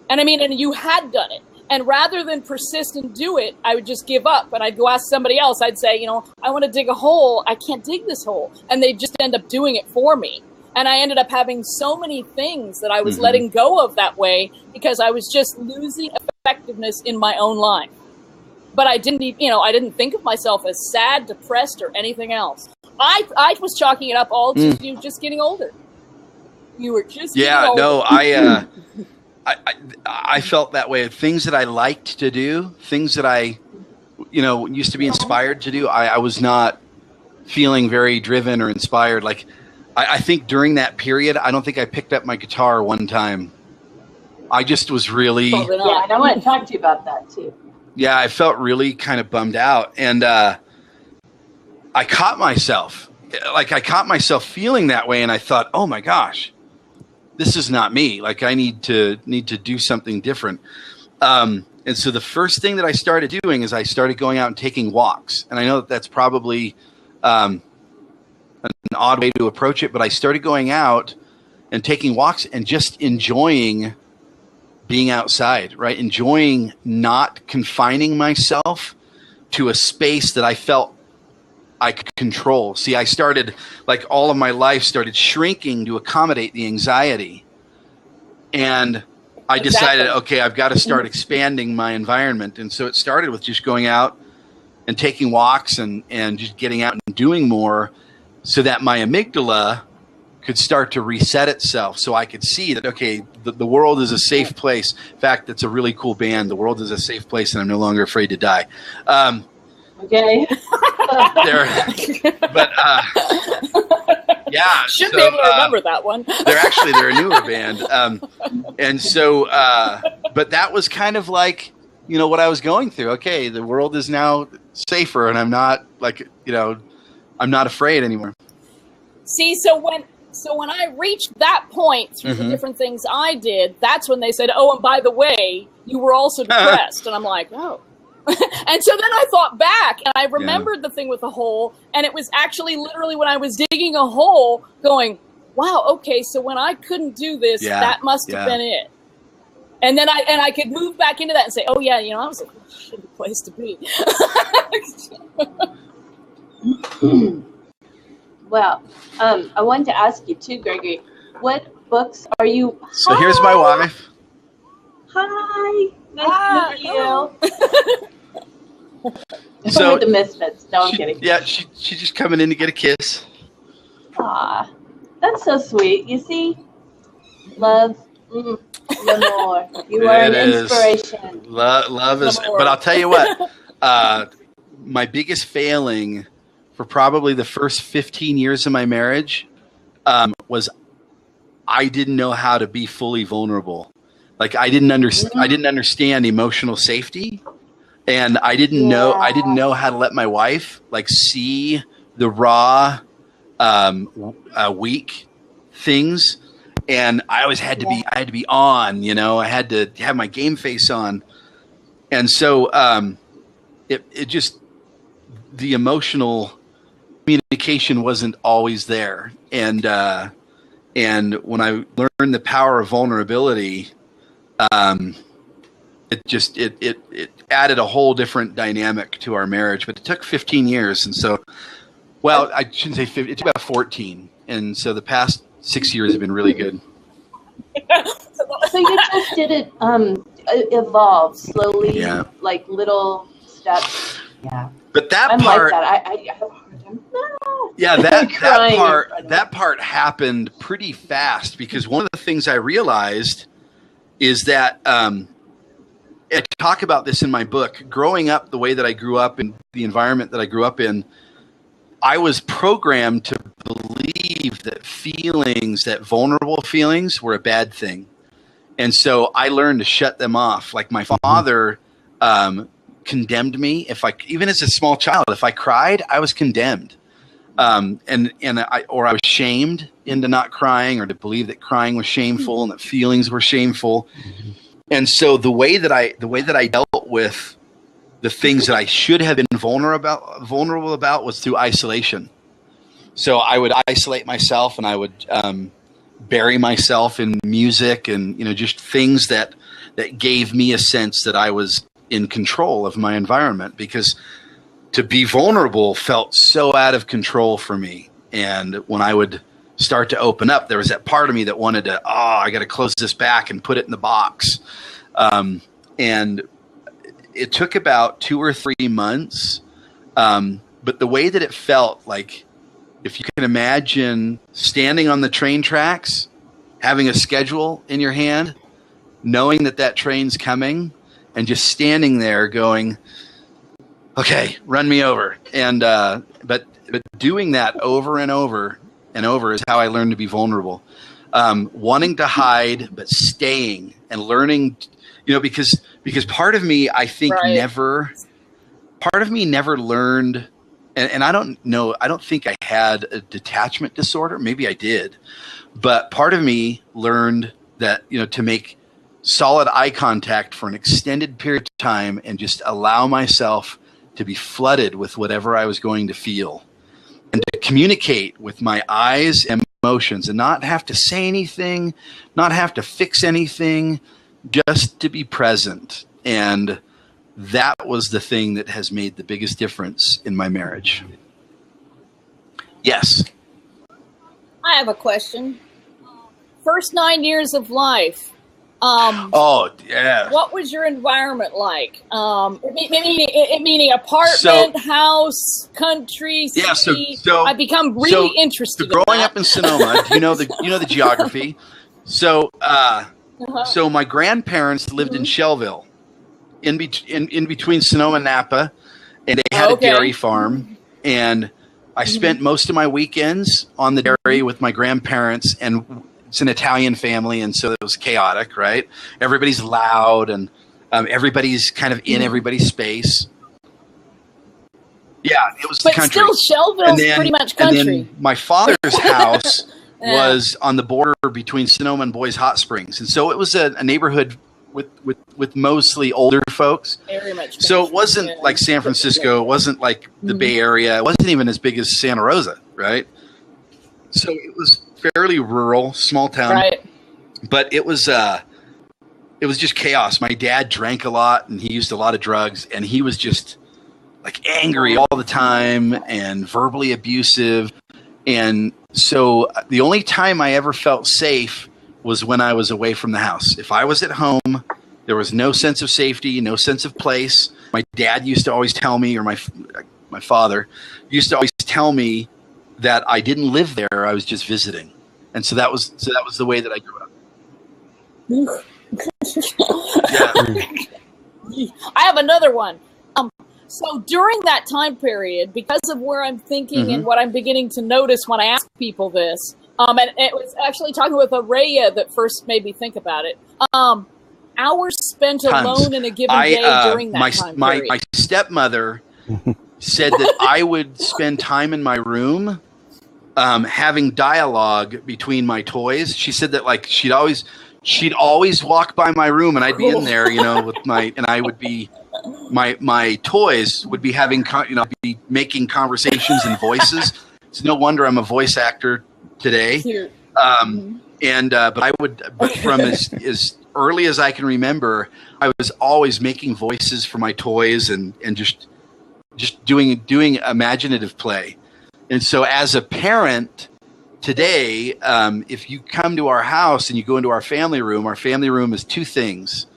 And I mean, and you had done it. And rather than persist and do it, I would just give up. And I'd go ask somebody else. I'd say, you know, I want to dig a hole. I can't dig this hole. And they'd just end up doing it for me. And I ended up having so many things that I was letting go of that way because I was just losing effectiveness in my own life. But I didn't, you know, I didn't think of myself as sad, depressed, or anything else. I was chalking it up all to you just getting older. You were just getting older.
No, I felt that way. Things that I liked to do, things that I, you know, used to be inspired to do, I was not feeling very driven or inspired. Like, I think during that period, I don't think I picked up my guitar one time. I just was really...
Yeah, and I want to talk to you about that, too.
Yeah, I felt really kind of bummed out. And I caught myself. Like, I caught myself feeling that way, and I thought, oh, my gosh, this is not me. Like, I need to do something different. And so the first thing that I started doing is I started going out and taking walks. And I know that that's probably... an odd way to approach it, but I started going out and taking walks and just enjoying being outside, right? Enjoying not confining myself to a space that I felt I could control. See, I started, like, all of my life started shrinking to accommodate the anxiety. And I decided, okay, I've got to start expanding my environment. And so it started with just going out and taking walks and just getting out and doing more, so that my amygdala could start to reset itself, so I could see that, okay, the world is a safe place. In fact, it's a really cool band. The world is a safe place, and I'm no longer afraid to die.
Okay.
Yeah. Should be able to remember that one.
They're a newer band. And so, but that was kind of like, you know, what I was going through. Okay, the world is now safer, and I'm not, like, you know, I'm not afraid anymore.
See, so when I reached that point through the different things I did, that's when they said, oh, and by the way, you were also depressed. And I'm like, oh. And so then I thought back, and I remembered the thing with the hole, and it was actually literally when I was digging a hole going, wow, okay, so when I couldn't do this, that must have been it. And then I could move back into that and say, oh, yeah, you know, that was a shitty place to be.
Well, I wanted to ask you too, Gregory, what books are you...
So here's my wife.
Hi. Nice to meet you. So the Misfits. No, I'm kidding.
Yeah, she's just coming in to get a kiss.
Aw, that's so sweet. You see? Love. No more. You are an inspiration.
Love is... But I'll tell you what. My biggest failing for probably the first 15 years of my marriage was I didn't know how to be fully vulnerable. Like, I didn't understand emotional safety, and I didn't know how to let my wife, like, see the raw, weak things. And I always had to be on, you know, I had to have my game face on. And so it just, the emotional communication wasn't always there. And when I learned the power of vulnerability, it added a whole different dynamic to our marriage. But it took 15 years. And so, well, I shouldn't say 15, it took about 14. And so the past 6 years have been really good.
So you just did it evolve slowly, like little steps. Yeah.
But that
I'm
part,
like that. I have a hard time.
Yeah, that part happened pretty fast, because one of the things I realized is that I talk about this in my book. Growing up the way that I grew up, in the environment that I grew up in, I was programmed to believe that vulnerable feelings were a bad thing. And so I learned to shut them off. Like, my father condemned me. Even as a small child, if I cried, I was condemned. I was shamed into not crying, or to believe that crying was shameful and that feelings were shameful. And so the way that I dealt with the things that I should have been vulnerable about was through isolation. So I would isolate myself, and I would bury myself in music and, just things that gave me a sense that I was in control of my environment, because to be vulnerable felt so out of control for me. And when I would start to open up, there was that part of me that wanted to, I got to close this back and put it in the box. And it took about 2 or 3 months. But the way that it felt, like, if you can imagine standing on the train tracks, having a schedule in your hand, knowing that train's coming, and just standing there going, okay, run me over. And but doing that over and over and over is how I learned to be vulnerable. Wanting to hide, but staying and learning, because part of me, I think, never learned. And I don't know, I don't think I had a detachment disorder. Maybe I did. But part of me learned that, to make solid eye contact for an extended period of time and just allow myself to be flooded with whatever I was going to feel, and to communicate with my eyes and emotions, and not have to say anything, not have to fix anything, just to be present. And that was the thing that has made the biggest difference in my marriage. Yes.
I have a question. First 9 years of life.
Oh, yeah.
What was your environment like? Meaning apartment, house, country, city.
So
I become really interested.
So growing up in Sonoma, you know the geography. So so my grandparents lived in Shellville, in between Sonoma and Napa, and they had a dairy farm. And I spent most of my weekends on the dairy with my grandparents, and it's an Italian family, and so it was chaotic, right? Everybody's loud, and everybody's kind of in everybody's space. Yeah, it was the country.
But still, Shellville's pretty much country.
And then my father's house was on the border between Sonoma and Boys Hot Springs, and so it was a neighborhood with mostly older folks.
Very much.
So it wasn't like San Francisco. It wasn't like the Bay Area. It wasn't even as big as Santa Rosa, right? So it was fairly rural, small town,
right?
But it was just chaos. My dad drank a lot, and he used a lot of drugs, and he was just like angry all the time and verbally abusive. And so the only time I ever felt safe was when I was away from the house. If I was at home, there was no sense of safety, no sense of place. My dad used to always tell me, or my father used to always tell me, that I didn't live there. I was just visiting. And so that was the way that I grew up.
Yeah. I have another one. So during that time period, because of where I'm thinking and what I'm beginning to notice when I ask people this, and it was actually talking with Araya that first made me think about it. Hours spent alone in a given day during that time period.
My stepmother said that I would spend time in my room having dialogue between my toys. She said that, like, she'd always walk by my room, and I'd be in there, and I would be, my toys would be having, be making conversations and voices. It's no wonder I'm a voice actor today. But from as early as I can remember, I was always making voices for my toys and just doing imaginative play. And so as a parent today, if you come to our house and you go into our family room is two things.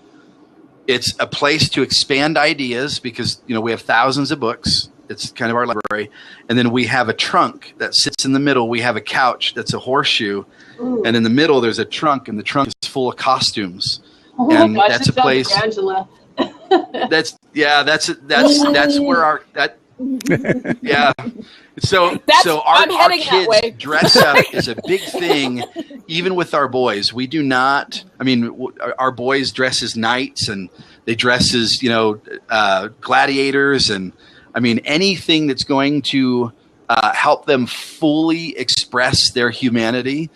It's a place to expand ideas because, we have thousands of books. It's kind of our library. And then we have a trunk that sits in the middle. We have a couch that's a horseshoe. Ooh. And in the middle, there's a trunk, and the trunk is full of costumes.
Oh my gosh, that's a place. Angela.
that's where our yeah. So our kids dress up is a big thing, even with our boys. We do not. I mean, our boys dress as knights, and they dress as gladiators, and I mean anything that's going to help them fully express their humanity.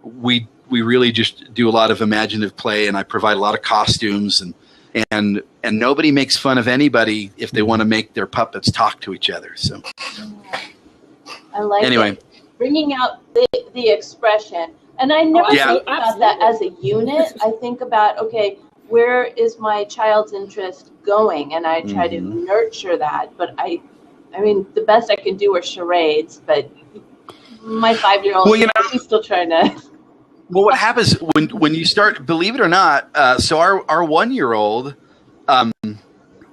We really just do a lot of imaginative play, and I provide a lot of costumes, and nobody makes fun of anybody if they want to make their puppets talk to each other. So
I like it. bringing out the expression. And I never think about that as a unit. I think about, okay, where is my child's interest going? And I try to nurture that. But I mean, the best I can do are charades, but my 5-year-old, he's still trying to.
Well, what happens when you start, believe it or not, so our 1-year-old, and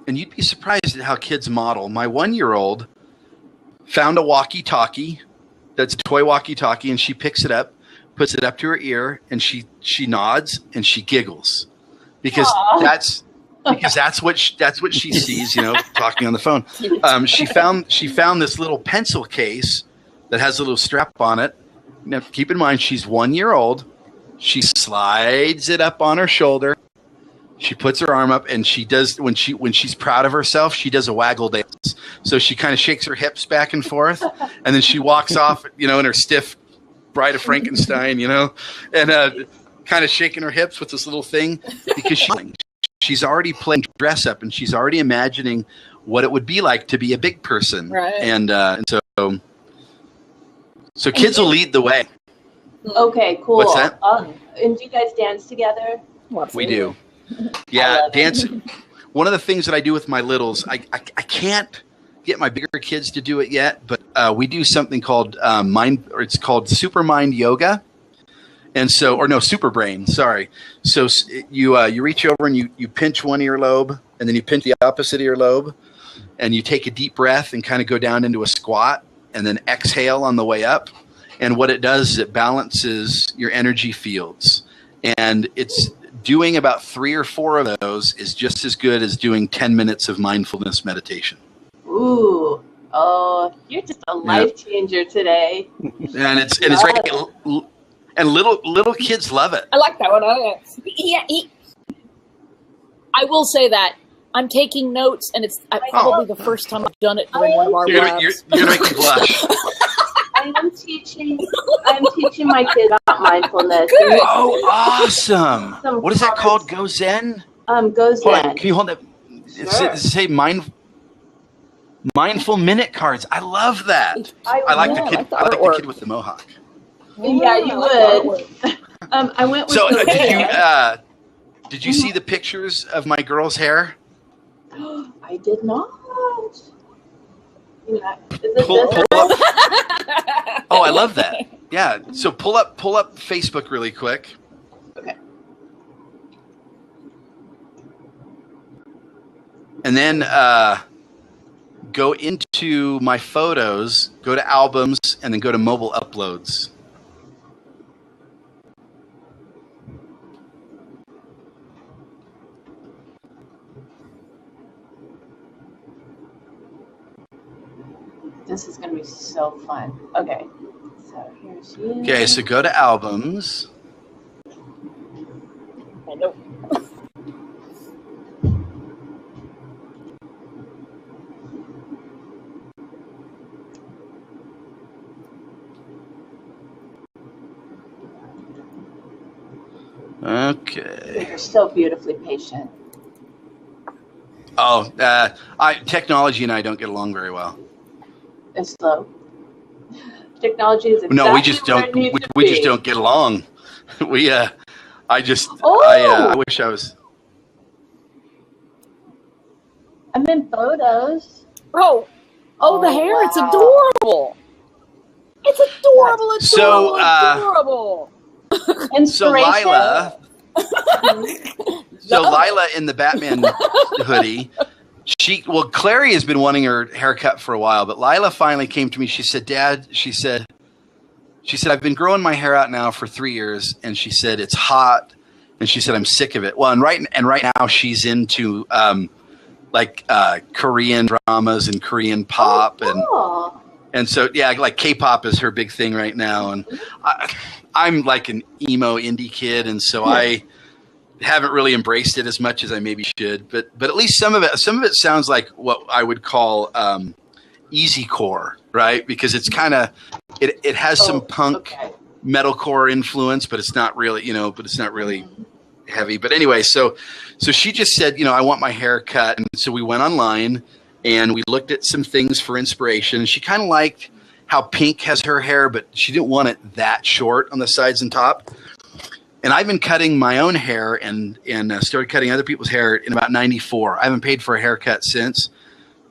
you'd be surprised at how kids model. My 1-year-old found a walkie-talkie that's a toy walkie-talkie, and she picks it up, puts it up to her ear, and she nods and she giggles because that's what she sees, talking on the phone. She found this little pencil case that has a little strap on it. Now, keep in mind, she's 1 year old. She slides it up on her shoulder. She puts her arm up, and she does when she's proud of herself. She does a waggle dance. So she kind of shakes her hips back and forth, and then she walks off, in her stiff Bride of Frankenstein, and kind of shaking her hips with this little thing because she's already playing dress up, and she's already imagining what it would be like to be a big person,
right?
And so kids will lead the way.
Okay, cool.
What's that?
And do you guys dance together?
We do. Yeah, dancing. One of the things that I do with my littles, I can't get my bigger kids to do it yet, but we do something called it's called Super Mind Yoga, and Super Brain. Sorry. So you reach over and you pinch one earlobe, and then you pinch the opposite earlobe, and you take a deep breath and kind of go down into a squat, and then exhale on the way up. And what it does is it balances your energy fields, and it's doing about 3 or 4 of those is just as good as doing 10 minutes of mindfulness meditation.
Ooh, oh, you're just a life changer today.
And it's great. And little kids love it.
I like that one. I will say that I'm taking notes, and it's probably the first time I've done it during one of our labs.
You're gonna make me blush.
I'm teaching my kids about mindfulness.
Good.
Oh, awesome! What is that called? Go Zen?
Go Zen.
Can you hold that?
Sure.
Say mindful minute cards. I love that. I like the kid. I like the kid with the mohawk.
Yeah, you would. I went with.
So did you see the pictures of my girl's hair?
I did not.
Pull up. Oh, I love that. Yeah. So pull up Facebook really quick.
Okay.
And then go into my photos, go to albums, and then go to mobile uploads.
This is going to be so fun. Okay. So here she is.
Okay, so go to albums.
Nope.
Okay.
You're so beautifully patient.
Oh, technology and I don't get along very well.
It's slow. Technology is exactly
no, we just
where
don't.
it needs to
We
be.
just don't get along. I wish I was.
I'm in photos.
Oh, the hair!
Wow.
It's adorable. It's adorable.
So,
adorable.
Inspiration.
So Lila in the Batman hoodie. Clary has been wanting her haircut for a while, but Lila finally came to me. She said, "Dad," she said, "I've been growing my hair out now for 3 years," and she said, "It's hot," and she said, "I'm sick of it." Well, and right now she's into Korean dramas and Korean pop, and so like K-pop is her big thing right now, and I'm like an emo indie kid, and so I haven't really embraced it as much as I maybe should, but at least some of it sounds like what I would call easycore, right? Because it's kind of it has some punk metalcore influence, but it's not really heavy. But anyway, so she just said, I want my hair cut, and so we went online and we looked at some things for inspiration. She kind of liked how Pink has her hair, but she didn't want it that short on the sides and top. And I've been cutting my own hair and started cutting other people's hair in about 94. I haven't paid for a haircut since.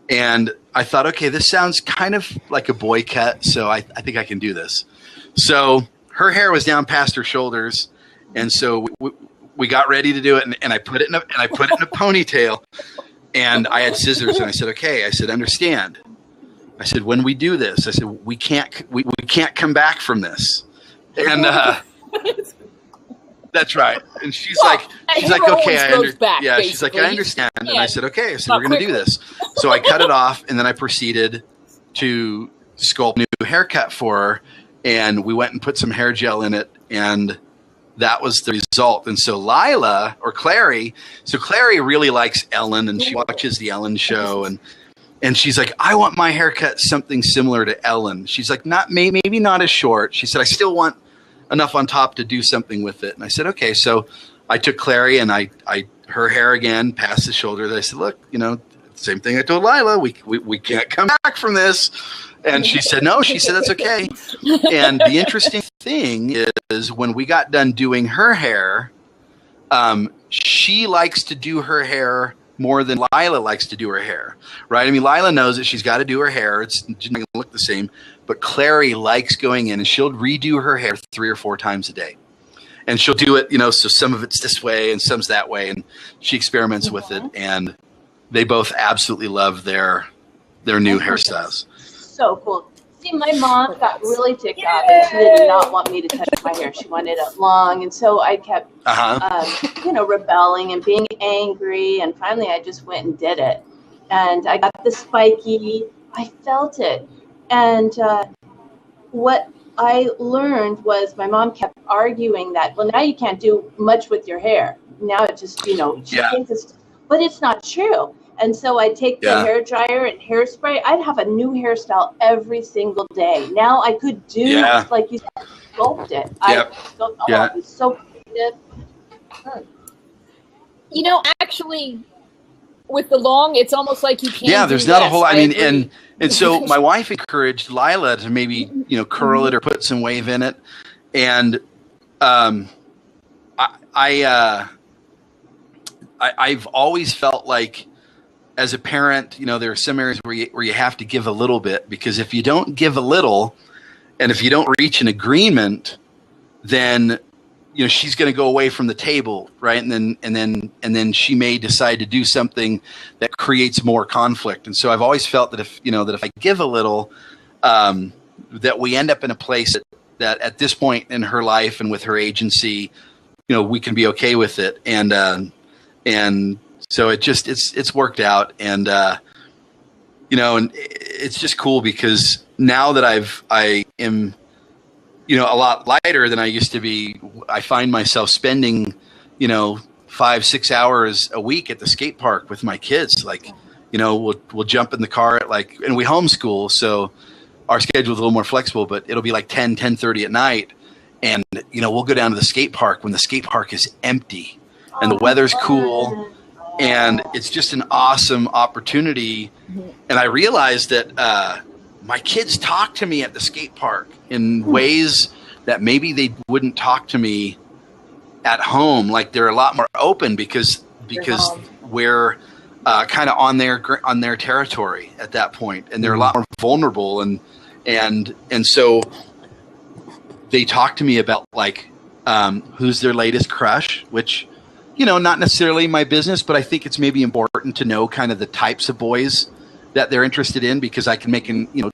And I thought, okay, this sounds kind of like a boy cut, so I think I can do this. So her hair was down past her shoulders, and so we got ready to do it, and I put it in a ponytail, and I had scissors, and I said, okay, I said, understand. I said, when we do this, I said, we can't come back from this. And that's right. And she's like, okay, she's like, I understand. And I said, okay. I said, we're going to do this. So I cut it off, and then I proceeded to sculpt a new haircut for her, and we went and put some hair gel in it, and that was the result. And so Lila, or Clary, Clary really likes Ellen, and she watches the Ellen show, and she's like, I want my haircut something similar to Ellen. She's like, maybe not as short. She said, I still want enough on top to do something with it. And I said, okay. So I took Clary and I her hair again past the shoulder. I said, look, same thing I told Lila, we can't come back from this. And she said, no, she said, that's okay. And the interesting thing is when we got done doing her hair, she likes to do her hair more than Lila likes to do her hair, right? I mean, Lila knows that she's got to do her hair. It's not going to look the same. But Clary likes going in, and she'll redo her hair 3 or 4 times a day. And she'll do it, so some of it's this way and some's that way. And she experiments with it. And they both absolutely love their new hairstyles.
So cool. See, my mom got really ticked off, and she did not want me to touch my hair. She wanted it long, and so I kept, rebelling and being angry. And finally, I just went and did it. And I got the spiky. I felt it. And what I learned was my mom kept arguing that, well, now you can't do much with your hair. Now it just, she thinks it's, but it's not true. And so I'd take the hair dryer and hairspray. I'd have a new hairstyle every single day. Now I could do, like you said, sculpt it. It was so creative.
Actually, with the long, it's almost like you can't. Yeah,
there's not a whole. I mean, and so my wife encouraged Lila to maybe curl it or put some wave in it, and I've always felt like, as a parent, there are some areas where you have to give a little bit, because if you don't give a little, and if you don't reach an agreement, then she's going to go away from the table, right? And then she may decide to do something that creates more conflict. And so I've always felt that if I give a little, that we end up in a place that at this point in her life and with her agency, we can be okay with it. And so it's worked out, and and it's just cool because now that I am a lot lighter than I used to be, I find myself spending 5-6 hours a week at the skate park with my kids. Like, we'll jump in the car at and we homeschool, so our schedule is a little more flexible, but it'll be like 10:30 at night, and we'll go down to the skate park when the skate park is empty and the weather's cool. And it's just an awesome opportunity. And I realized that my kids talk to me at the skate park in ways that maybe they wouldn't talk to me at home. Like, they're a lot more open because we're kind of on their territory at that point, and they're a lot more vulnerable. And so they talk to me about who's their latest crush, which, not necessarily my business, but I think it's maybe important to know kind of the types of boys that they're interested in, because I can make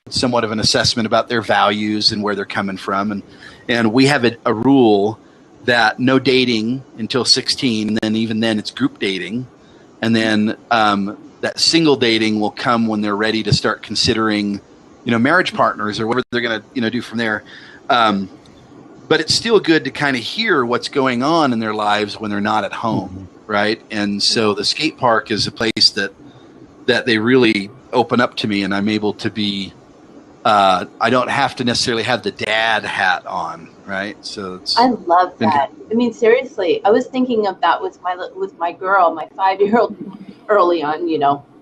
somewhat of an assessment about their values and where they're coming from. And we have a rule that no dating until 16, and then even then it's group dating. And then that single dating will come when they're ready to start considering, marriage partners or whatever they're going to, do from there. But it's still good to kind of hear what's going on in their lives when they're not at home, right? And so the skate park is a place that they really open up to me, and I'm able to be I don't have to necessarily have the dad hat on, right? So
I love that. I mean, seriously, I was thinking of that with my girl, my 5-year-old, early on.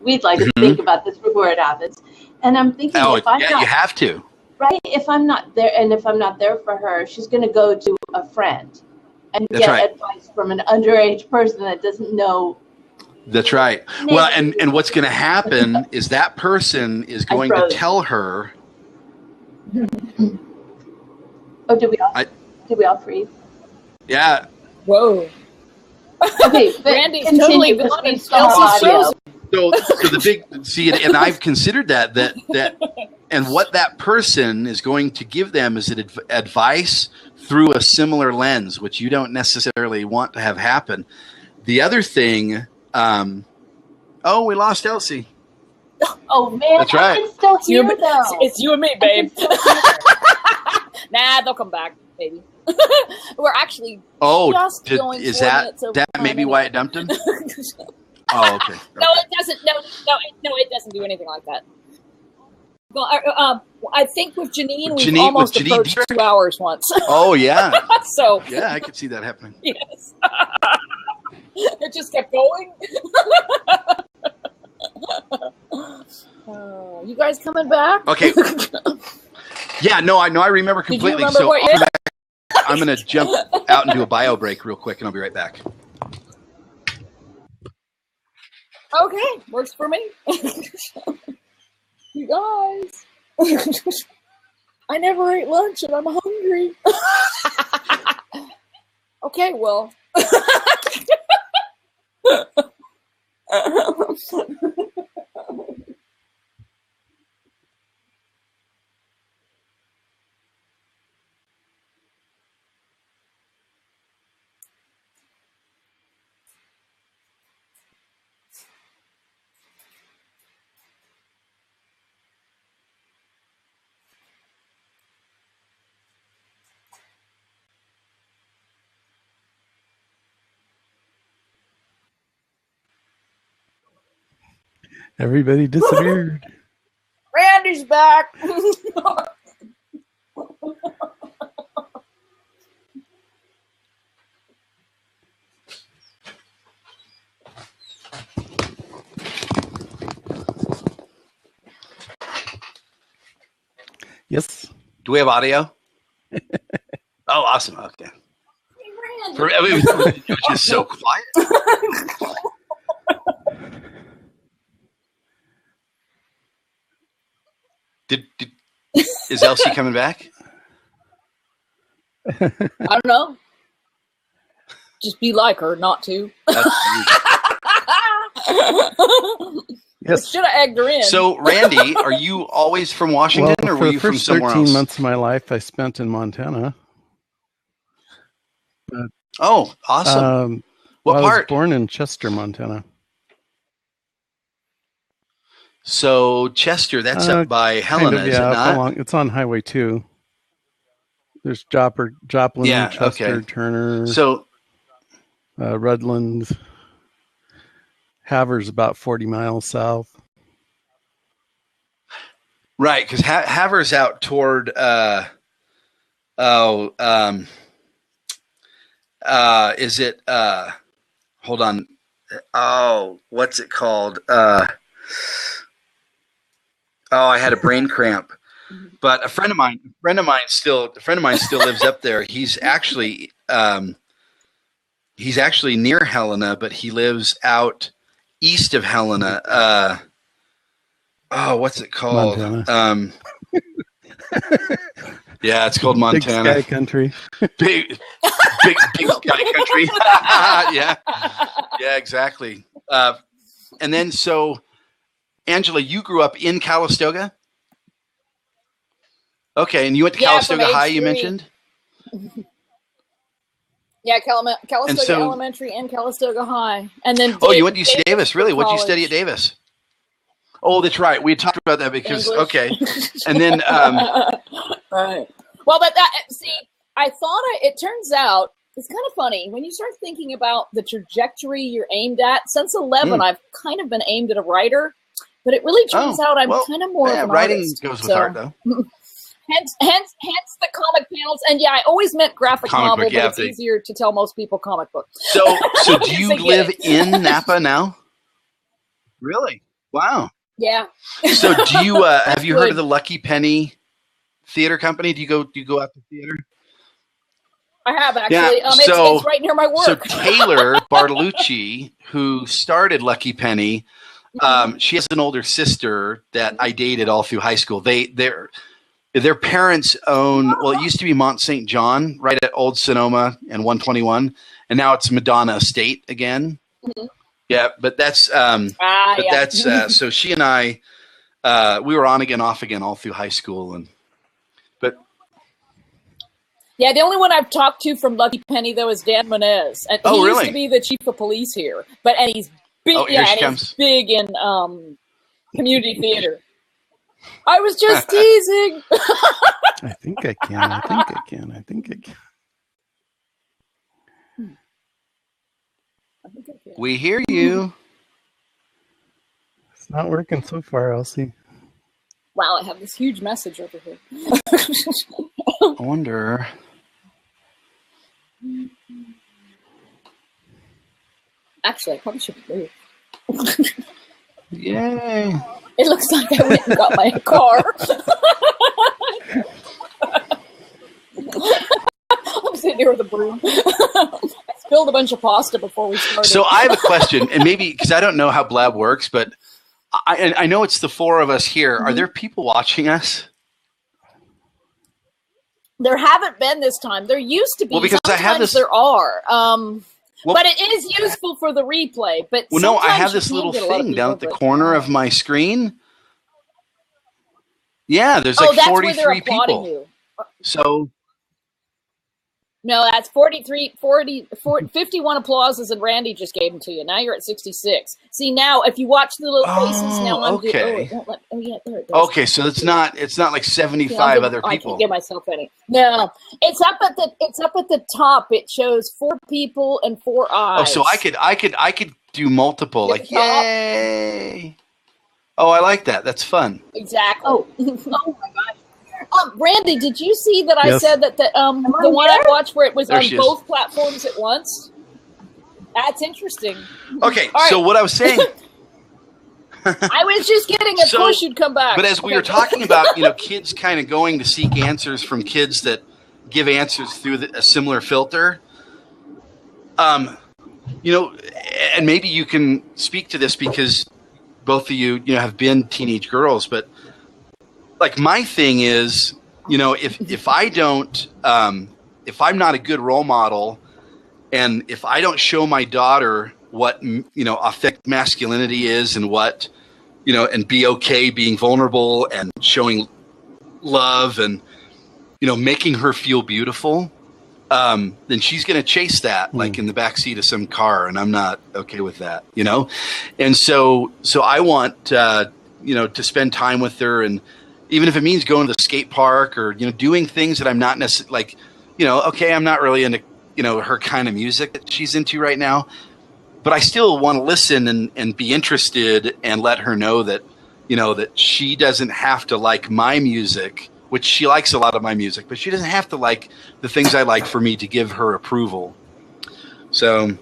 We'd like to think about this before it happens, and I'm thinking,
you have to.
right? If I'm not there, and if I'm not there for her, she's going to go to a friend and get advice from an underage person that doesn't know.
That's right. Well, and what's going to happen is that person is going to tell her.
Oh, did we all freeze?
Yeah.
Whoa.
Okay,
Randy's totally gone and Elsie's
so the big and I've considered that and what that person is going to give them is advice through a similar lens, which you don't necessarily want to have happen. The other thing, we lost Elsie.
Oh man,
that's right.
I can still hear them.
It's you and me, babe. Nah, they'll come back, baby. We're actually just going
is that maybe why it dumped him? Oh, okay.
No, it doesn't. No, it doesn't do anything like that. Well, I think with Janine, we've almost approached 2 hours once.
Oh yeah.
So
yeah, I could see that happening.
Yes. It just kept going. You guys coming back?
Okay. Yeah, no, I remember completely. So I'm going to jump out and do a bio break real quick, and I'll be right back.
Okay, works for me. You guys, I never ate lunch and I'm hungry. Okay, well.
Everybody disappeared.
Randy's back.
Yes.
Do we have audio? Oh, awesome. Okay. It was just so quiet. Is Elsie coming back?
I don't know. Just be like her, not to.
Yes.
Should have egged her in.
So, Randy, are you always from Washington, or were you from somewhere else?
The first 13 months of my life I spent in Montana.
Oh, awesome. What part?
I was born in Chester, Montana.
So Chester, that's up by Helena, is it not?
It's on Highway 2. There's Joplin, Chester, Turner, Redlands. Haver's about 40 miles south.
Right, because Haver's out toward is it hold on. Oh, what's it called? I had a brain cramp. But a friend of mine still lives up there. He's actually near Helena, but he lives out east of Helena. What's it called? Yeah, it's called Montana.
Big Sky Country.
Big Sky Country. Yeah, exactly. And then Angela, you grew up in Calistoga? Okay, and you went to Calistoga High, you mentioned?
Yeah, Calistoga Elementary and Calistoga High. And then
you went to UC Davis, really? What did you study at Davis? Oh, that's right. We had talked about that because, English. Okay. And then...
right. Well, but I thought it turns out, it's kind of funny, when you start thinking about the trajectory you're aimed at, since 11, I've kind of been aimed at a writer, but it really turns out I'm kind of more of an
writing
artist.
Goes with art, though.
Hence the comic panels. And yeah, I always meant graphic novel, but it's easier to tell most people comic book.
So do you live in Napa now? Really? Wow.
Yeah.
So do you have you heard of the Lucky Penny theater company? Do you go out to theater?
I have actually.
Yeah,
It's right near my work.
So Taylor Bartolucci, who started Lucky Penny, she has an older sister that I dated all through high school. Their parents own, well, it used to be Mont St. John, right at Old Sonoma and 121, and now it's Madonna Estate again. Mm-hmm. Yeah, but that's so she and I, we were on again, off again all through high school, but.
Yeah, the only one I've talked to from Lucky Penny though is Dan Menez, and he used to be the chief of police here. And he's big. Oh, he's big in community theater. I was just teasing.
I think I can.
We hear you.
It's not working so far, Elsie.
Wow, I have this huge message over here.
I wonder.
Actually, I probably should move.
Yay.
It looks like I went and got my car. I'm sitting here with a broom. I spilled a bunch of pasta before we started.
So I have a question, and maybe because I don't know how Blab works, but I know it's the four of us here. Mm-hmm. Are there people watching us?
There haven't been this time. There used to be.
Well, because
sometimes there are. But it is useful for the replay. But
no, I have this little thing down at the corner of my screen. Yeah, there's like 43 people. You. So.
No, that's 51 applauses, and Randy just gave them to you. Now you're at 66. See, now if you watch the little faces, now I'm
okay.
There it goes.
Okay, so it's not like 75 other people.
I can't give myself any. No, it's up at the top. It shows 4 people and 4 eyes.
Oh, so I could do multiple. Like, yay! Oh, I like that. That's fun.
Exactly. Oh my gosh. Randy, did you see that I said that the one I watched where it was on both platforms at once? That's interesting.
Okay, so what I was saying.
I was just getting a push you'd come back.
But as we were talking about, kids kind of going to seek answers from kids that give answers through a similar filter. And maybe you can speak to this because both of you, have been teenage girls, but. Like my thing is, if I don't, if I'm not a good role model, and if I don't show my daughter what authentic masculinity is, and what, and be okay being vulnerable and showing love, and making her feel beautiful, then she's going to chase that like in the backseat of some car, and I'm not okay with that, And so I want to spend time with her, and even if it means going to the skate park or, doing things that I'm not necessarily I'm not really into, her kind of music that she's into right now, but I still want to listen and be interested and let her know that, that she doesn't have to like my music, which she likes a lot of my music, but she doesn't have to like the things I like for me to give her approval. So,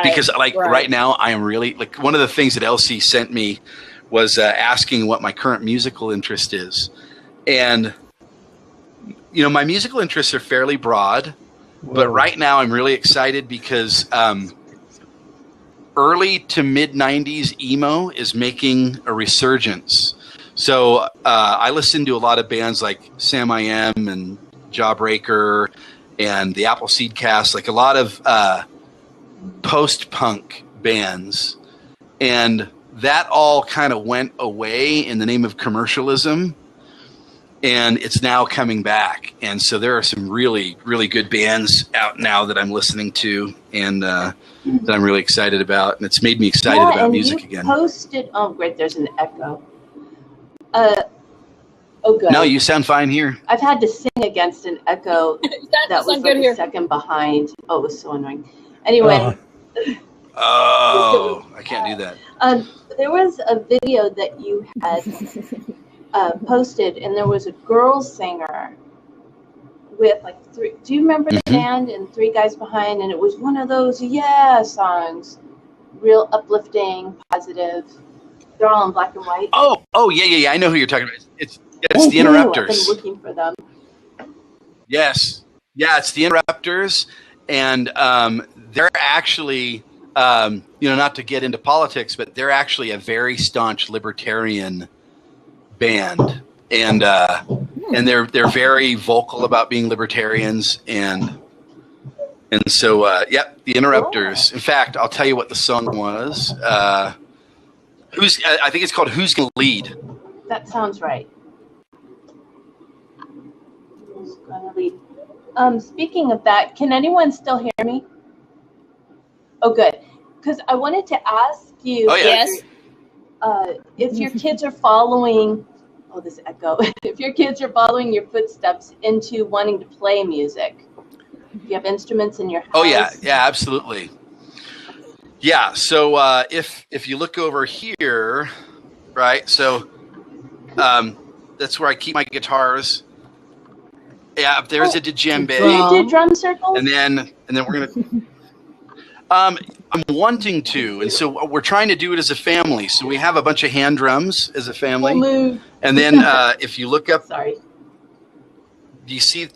because right now I am really like one of the things that Elsie sent me was asking what my current musical interest is. And, my musical interests are fairly broad, but right now I'm really excited because early to mid-90s emo is making a resurgence. So I listen to a lot of bands like Sam I Am and Jawbreaker and the Appleseed Cast, like a lot of post-punk bands. And that all kind of went away in the name of commercialism, and it's now coming back. And so there are some really, really good bands out now that I'm listening to and that I'm really excited about. And it's made me excited about music again.
Posted. Oh, great. There's an echo. Good.
No, you sound fine here.
I've had to sing against an echo that was like a second behind. Oh, it was so annoying. Anyway.
I can't do that.
There was a video that you had posted, and there was a girl singer with like 3. Do you remember the band and 3 guys behind? And it was one of those songs, real uplifting, positive. They're all in black and white.
Oh yeah. I know who you're talking about. Yeah, it's the Interrupters.
I've been looking for them.
Yes. Yeah, it's the Interrupters, and they're actually, not to get into politics, but they're actually a very staunch libertarian band, and they're very vocal about being libertarians, and so the Interrupters. In fact, I'll tell you what the song was. I think it's called "Who's Gonna Lead."
That sounds right. Who's gonna lead? Speaking of that, can anyone still hear me? Oh, good. Because I wanted to ask you.
Oh, yeah.
Yes.
If your kids are following, this echo. If your kids are following your footsteps into wanting to play music, do you have instruments in your house?
Oh yeah, absolutely. Yeah. So if you look over here, right? So that's where I keep my guitars. Yeah, there's a djembe.
Do you do drum circles?
And then we're gonna. I'm wanting to, and so we're trying to do it as a family. So we have a bunch of hand drums as a family, and then if you look up,
sorry,
do you see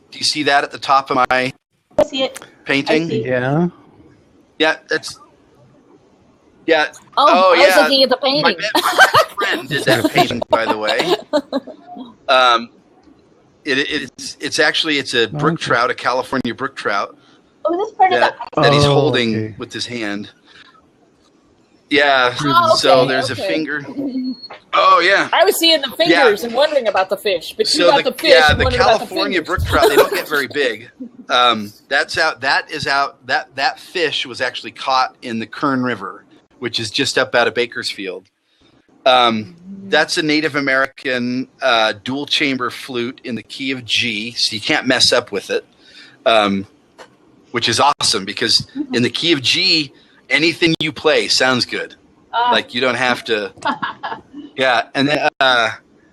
that at the top of my
I see it.
painting?
I see.
Yeah.
Yeah, that's. Yeah.
Oh, I
yeah.
was looking at the painting.
My best friend did that painting, by the way. It's actually a brook trout, a California brook trout.
Oh, this part
that he's holding with his hand. Yeah.
Oh, okay,
so there's a finger. Oh yeah.
I was seeing the fingers and wondering about the fish, but you got the fish.
Yeah,
and
the
wondered about
California
the
brook trout, they don't get very big. That's out. That is out. That fish was actually caught in the Kern River, which is just up out of Bakersfield. That's a Native American dual chamber flute in the key of G, so you can't mess up with it. Which is awesome because in the key of G, anything you play sounds good. Like you don't have to. Yeah, and then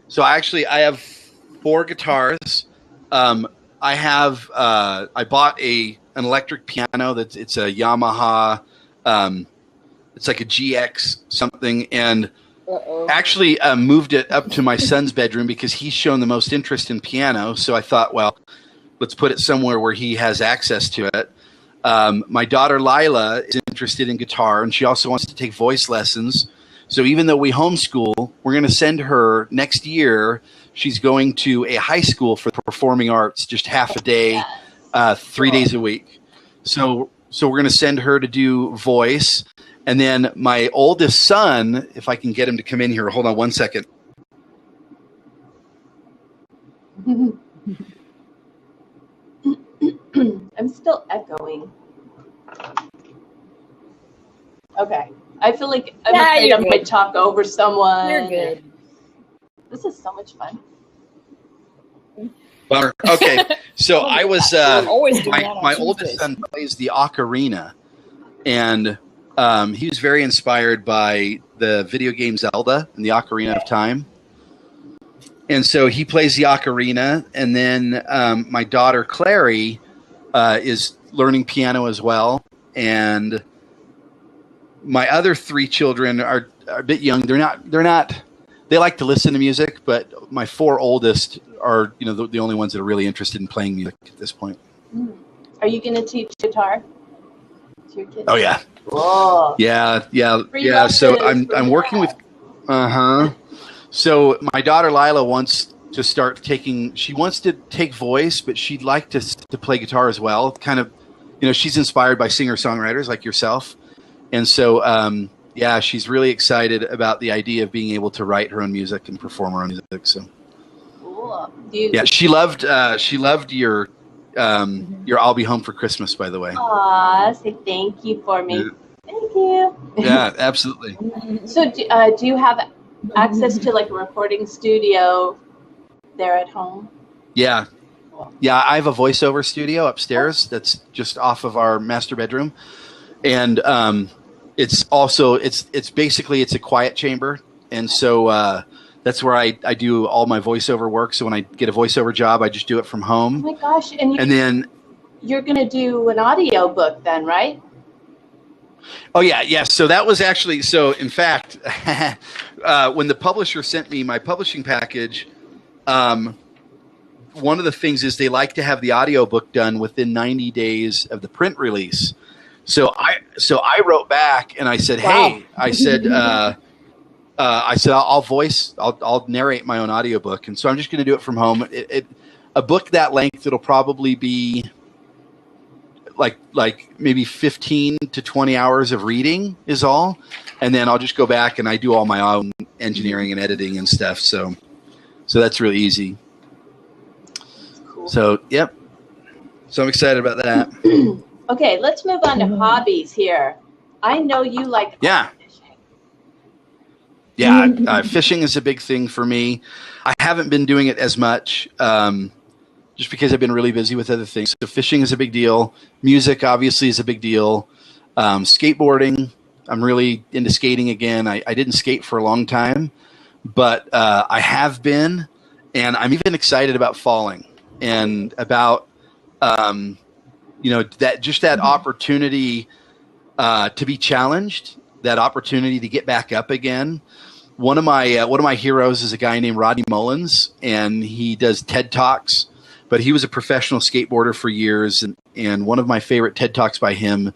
so I have 4 guitars. I bought an electric piano it's a Yamaha. It's like a GX something, and actually moved it up to my son's bedroom because he's shown the most interest in piano. So I thought, well, let's put it somewhere where he has access to it. My daughter Lila is interested in guitar, and she also wants to take voice lessons. So even though we homeschool, we're going to send her next year. She's going to a high school for the performing arts, just half a day, 3 days a week. So we're going to send her to do voice. And then my oldest son, if I can get him to come in here, hold on one second.
I'm still echoing. Okay. I feel like I'm afraid I might talk over someone.
You're good.
This is so much fun.
Bummer. Okay. So I was my oldest son plays the ocarina, and he was very inspired by the video game Zelda and the Ocarina of Time. And so he plays the ocarina, and then my daughter Clary is learning piano as well, and my other 3 children are a bit young. They're not. They like to listen to music, but my 4 oldest are the only ones that are really interested in playing music at this point.
Are you going to teach guitar to your kids?
Oh yeah.
Whoa.
Yeah. So I'm working with. So my daughter Lila wants to start taking. She wants to take voice, but she'd like to play guitar as well. Kind of, she's inspired by singer-songwriters like yourself, and so she's really excited about the idea of being able to write her own music and perform her own music. So.
Cool.
She loved your "I'll Be Home for Christmas," by the way.
Aw, say thank you for me. Yeah. Thank you.
Yeah, absolutely.
So do you have access to like a recording studio there at home?
Yeah. Yeah, I have a voiceover studio upstairs that's just off of our master bedroom. And it's basically a quiet chamber. And so that's where I do all my voiceover work. So when I get a voiceover job, I just do it from home.
Oh my gosh. And then you're going to do an audio book then, right?
Oh, yeah. Yeah. So that was actually, in fact, when the publisher sent me my publishing package, one of the things is they like to have the audiobook done within 90 days of the print release. So I wrote back and I said, hey, I said, I'll narrate my own audiobook. And so I'm just going to do it from home. A book that length, it'll probably be like maybe 15 to 20 hours of reading is all. And then I'll just go back and I do all my own engineering and editing and stuff. So that's really easy. Cool. So, yep. So I'm excited about that.
Okay, let's move on to hobbies here. I know you like fishing.
Yeah, fishing is a big thing for me. I haven't been doing it as much just because I've been really busy with other things. So fishing is a big deal. Music, obviously, is a big deal. Skateboarding, I'm really into skating again. I didn't skate for a long time, but I have been, and I'm even excited about falling and about that opportunity to be challenged, that opportunity to get back up again. One of my heroes is a guy named Rodney Mullins, and he does TED Talks, but he was a professional skateboarder for years. And one of my favorite TED Talks by him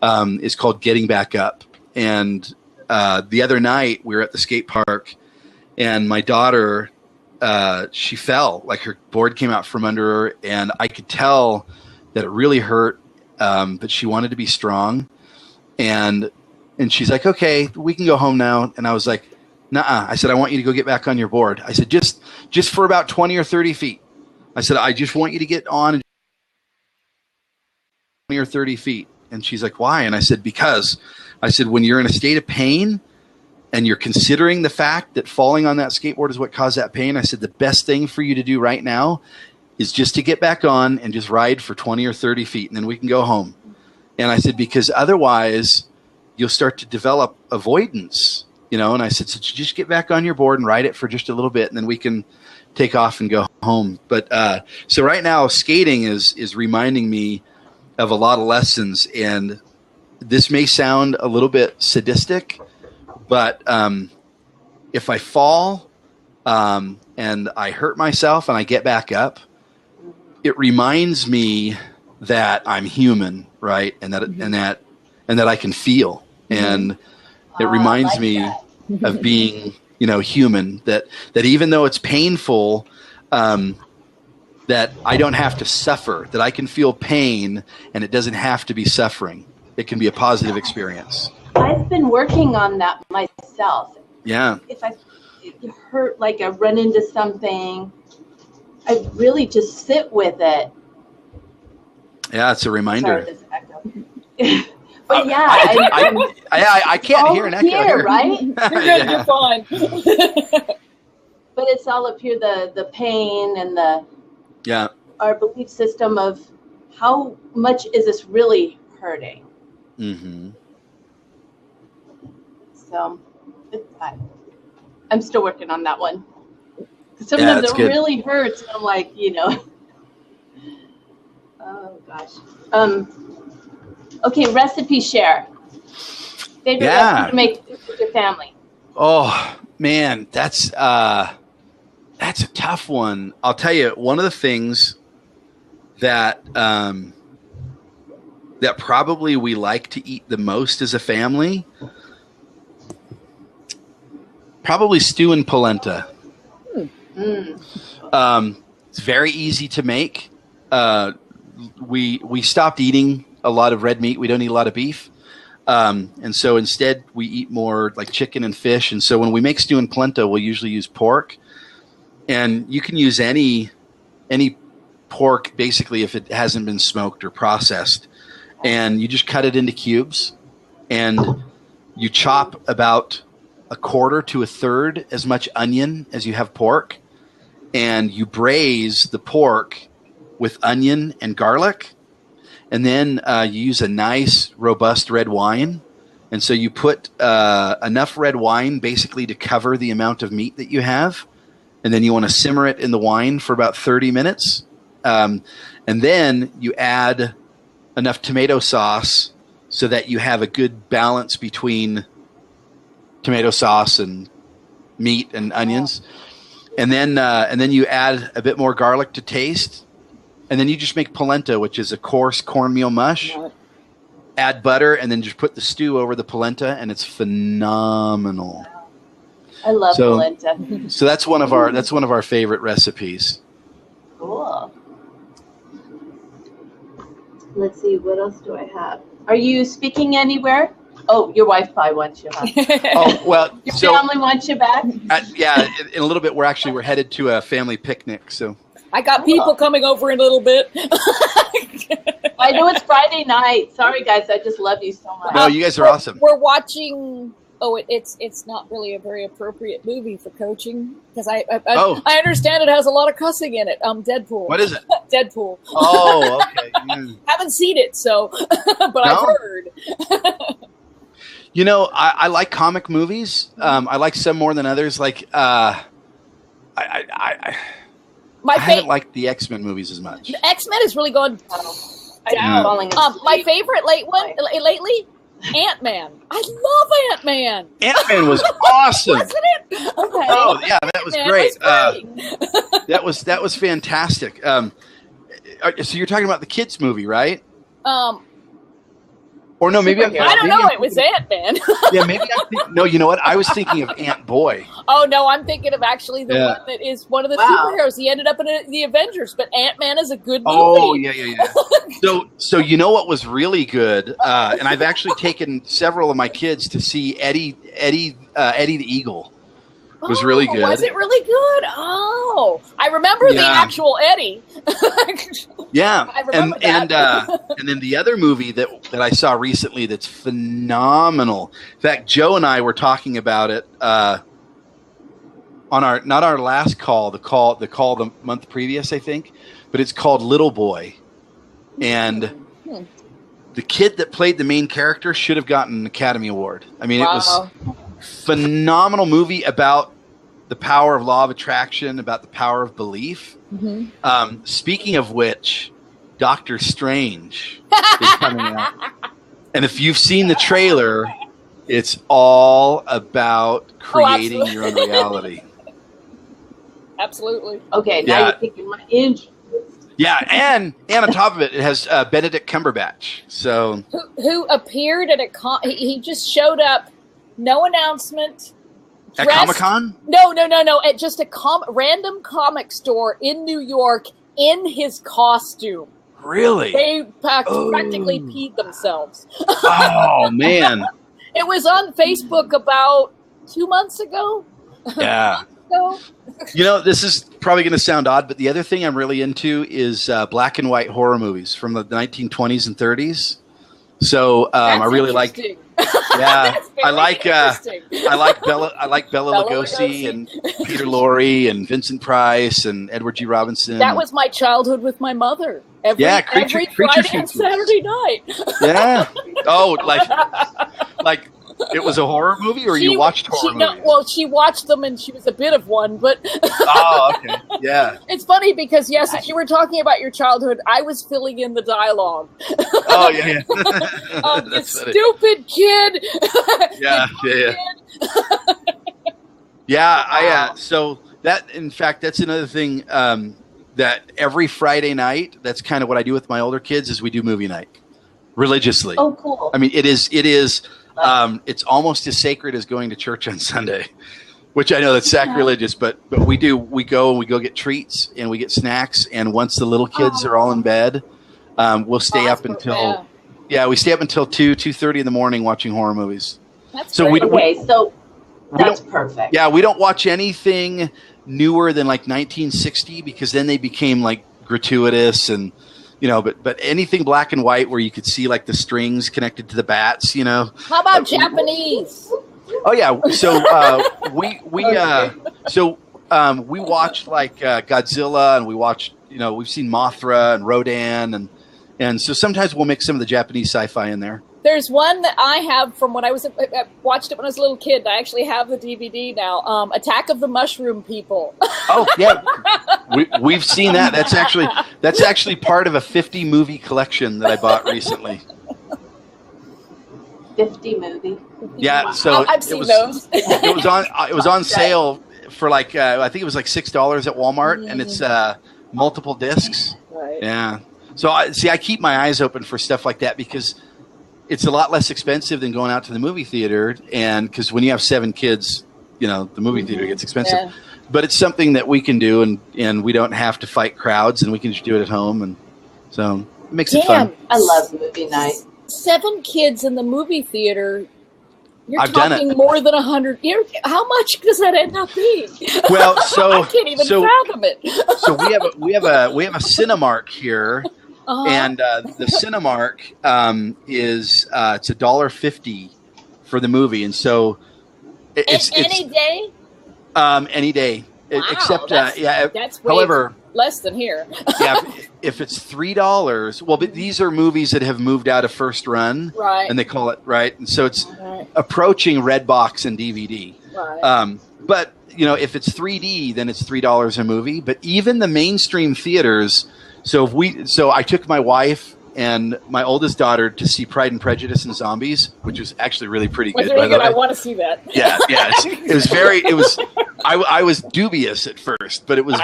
is called Getting Back Up. And the other night we were at the skate park, and my daughter, she fell, like her board came out from under her, and I could tell that it really hurt, but she wanted to be strong. And she's like, okay, we can go home now. And I was like, nuh-uh. I said, I want you to go get back on your board. I said, just for about 20 or 30 feet. I said, I just want you to get on 20 or 30 feet. And she's like, why? And I said, because I said, when you're in a state of pain and you're considering the fact that falling on that skateboard is what caused that pain, I said, the best thing for you to do right now is just to get back on and just ride for 20 or 30 feet, and then we can go home. And I said, because otherwise you'll start to develop avoidance, And I said, so just get back on your board and ride it for just a little bit, and then we can take off and go home. But so right now skating is reminding me of a lot of lessons, and this may sound a little bit sadistic, but if I fall and I hurt myself and I get back up, it reminds me that I'm human, right? And that I can feel. And it reminds me of being, human, that even though it's painful, that I don't have to suffer, that I can feel pain and it doesn't have to be suffering. It can be a positive experience.
I've been working on that myself.
Yeah.
If I hurt, like I run into something, I really just sit with it.
Yeah, it's a reminder.
Sorry, but yeah,
I can't hear an echo here.
Right?
You're good, you're fine.
But it's all up here, the pain and our belief system of how much is this really hurting.
Mm-hmm.
So I'm still working on that one. Sometimes it really hurts, and I'm like, oh gosh. Okay, recipe share. Favorite recipe to make with your family.
Oh man, that's a tough one. I'll tell you, one of the things that that probably we like to eat the most as a family, probably stew and polenta. It's very easy to make. We stopped eating a lot of red meat. We don't eat a lot of beef. And so instead we eat more like chicken and fish. And so when we make stew and polenta, we'll usually use pork. And you can use any pork basically if it hasn't been smoked or processed. And you just cut it into cubes and you chop about a quarter to a third as much onion as you have pork. And you braise the pork with onion and garlic. And then you use a nice, robust red wine. And so you put enough red wine basically to cover the amount of meat that you have. And then you want to simmer it in the wine for about 30 minutes. And then you add enough tomato sauce so that you have a good balance between tomato sauce and meat and onions. and then you add a bit more garlic to taste, and then you just make polenta, which is a coarse cornmeal mush. Add butter, and then just put the stew over the polenta, and it's phenomenal.
I love polenta.
So that's one of our favorite recipes.
Cool. Let's see, what else do I have? Are you speaking anywhere? Oh, your wife probably wants you, huh?
Oh, well,
your family wants you back?
Yeah, in a little bit, we're headed to a family picnic. So
I got people coming over in a little bit.
I know it's Friday night. Sorry, guys, I just love you so much.
No, you guys are awesome.
We're watching. Oh, it's not really a very appropriate movie for coaching because I understand it has a lot of cussing in it. Deadpool.
What is it?
Deadpool.
Oh, okay. Mm.
Haven't seen it, so but I've heard.
You know, I like comic movies. I like some more than others. Like I haven't liked the X-Men movies as much.
The X-Men is really gone down.
Yeah.
My favorite lately. Ant-Man. I love Ant-Man.
Ant-Man was awesome.
Wasn't it? Okay.
Oh yeah, that was great. That was fantastic. So you're talking about the kids movie, right? Or no, maybe
I don't know. It was Ant-Man.
Yeah, maybe no. You know what? I was thinking of Ant-Boy.
Oh no, I'm thinking of actually the one that is one of the superheroes. He ended up in the Avengers, but Ant-Man is a good movie.
Oh yeah. So you know what was really good, and I've actually taken several of my kids to see Eddie the Eagle. It was really good.
Was it really good? Oh, I remember the actual Eddie.
Yeah,
I remember that.
And then the other movie that I saw recently that's phenomenal. In fact, Joe and I were talking about it on not our last call, the month previous, I think, but it's called Little Boy, and the kid that played the main character should have gotten an Academy Award. I mean, It was phenomenal movie about the power of law of attraction, about the power of belief. Mm-hmm. Speaking of which, Doctor Strange is coming out. And if you've seen the trailer, it's all about creating your own reality.
Absolutely.
Okay, now you're picking my interest.
Yeah, and on top of it, it has Benedict Cumberbatch. So
who appeared at he just showed up, no announcement.
At Comic-Con?
No. At just a random comic store in New York in his costume.
Really?
They practically peed themselves.
Oh, man.
It was on Facebook about 2 months ago.
Yeah. You know, this is probably going to sound odd, but the other thing I'm really into is black and white horror movies from the 1920s and 30s. So I really like. Yeah, I like Bela Lugosi and Peter Lorre and Vincent Price and Edward G. Robinson.
That was my childhood with my mother. Every Friday and Saturday night.
Yeah. Oh, like it was a horror movie, or you watched horror movies?
Well, she watched them, and she was a bit of one, but.
Oh, okay. Yeah.
It's funny because as you were talking about your childhood, I was filling in the dialogue.
Oh yeah.
You stupid kid.
Yeah. Yeah. So that, in fact, that's another thing that every Friday night, that's kind of what I do with my older kids, is we do movie night religiously.
Oh, cool.
I mean, it is. It's almost as sacred as going to church on Sunday, which I know that's sacrilegious, but we do. We go get treats and we get snacks, and once the little kids are all in bed, we'll stay up until we stay up until 2:30 in the morning watching horror movies.
That's
so
great.
So that's perfect.
Yeah, we don't watch anything newer than like 1960 because then they became like gratuitous and. You know, but anything black and white where you could see like the strings connected to the bats, you know.
How about Japanese?
Oh yeah, so we watched like Godzilla, and we watched, you know, we've seen Mothra and Rodan, and so sometimes we'll mix some of the Japanese sci-fi in there.
There's one that I have from when I watched it when I was a little kid. I actually have the DVD now. Attack of the Mushroom People. Oh yeah,
we've seen that. That's actually part of a 50 movie collection that I bought recently.
50 movie.
Yeah, so
I've seen those.
It was on sale for like I think it was like $6 at Walmart, and it's multiple discs.
Right.
Yeah. So I keep my eyes open for stuff like that because it's a lot less expensive than going out to the movie theater, and because when you have 7 kids, the movie theater gets expensive.
Yeah.
But it's something that we can do, and we don't have to fight crowds, and we can just do it at home, and so it makes it fun.
I love movie night.
7 kids in the movie theater. You're
I've done
talking
it.
more than 100. How much does that end up being?
Well, so
I can't even fathom it.
So we have a Cinemark here, and the Cinemark is it's $1.50 for the movie, and so it's
any day.
Any day,
Wow,
except
that's way
however.
less than here.
Yeah, if it's $3, well, but these are movies that have moved out of first run,
Right.
and they call it right, and so it's
Right.
approaching Redbox and DVD.
Right.
But if it's 3D, then it's $3 a movie. But even the mainstream theaters, so I took my wife and my oldest daughter to see Pride and Prejudice and Zombies, which was actually really pretty good. By the way,
I want to see that.
Yeah. It was. I was dubious at first, but it was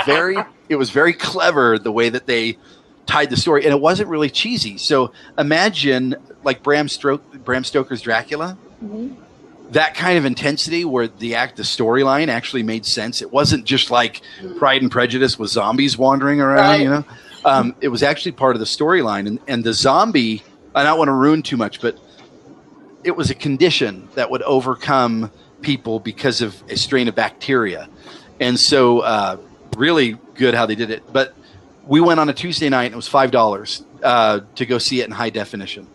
very clever the way that they tied the story, and it wasn't really cheesy. So imagine like Bram Stoker's Dracula, that kind of intensity where the storyline actually made sense. It wasn't just like Pride and Prejudice with zombies wandering around,
Right.
It was actually part of the storyline, and the zombie. I don't want to ruin too much, but it was a condition that would overcome people because of a strain of bacteria, and so really good how they did it. But we went on a Tuesday night, and it was $5 to go see it in high definition,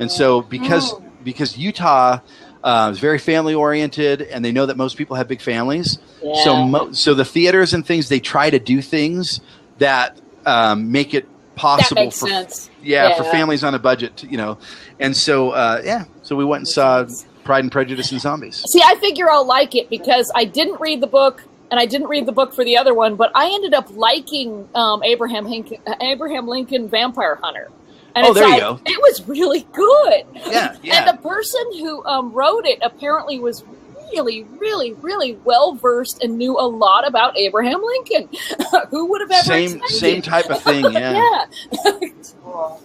and so because Utah is very family oriented, and they know that most people have big families, so the theaters and things, they try to do things that make it possible
That makes sense.
for families on a budget, and so so we went and saw Pride and Prejudice and Zombies.
See, I figure I'll like it because I didn't read the book, and I didn't read the book for the other one, but I ended up liking Abraham Lincoln Vampire Hunter. And
there you go.
It was really good.
Yeah.
And the person who wrote it apparently was really, really, really well versed and knew a lot about Abraham Lincoln. Who would have ever expected?
Same type of thing, yeah.
Cool.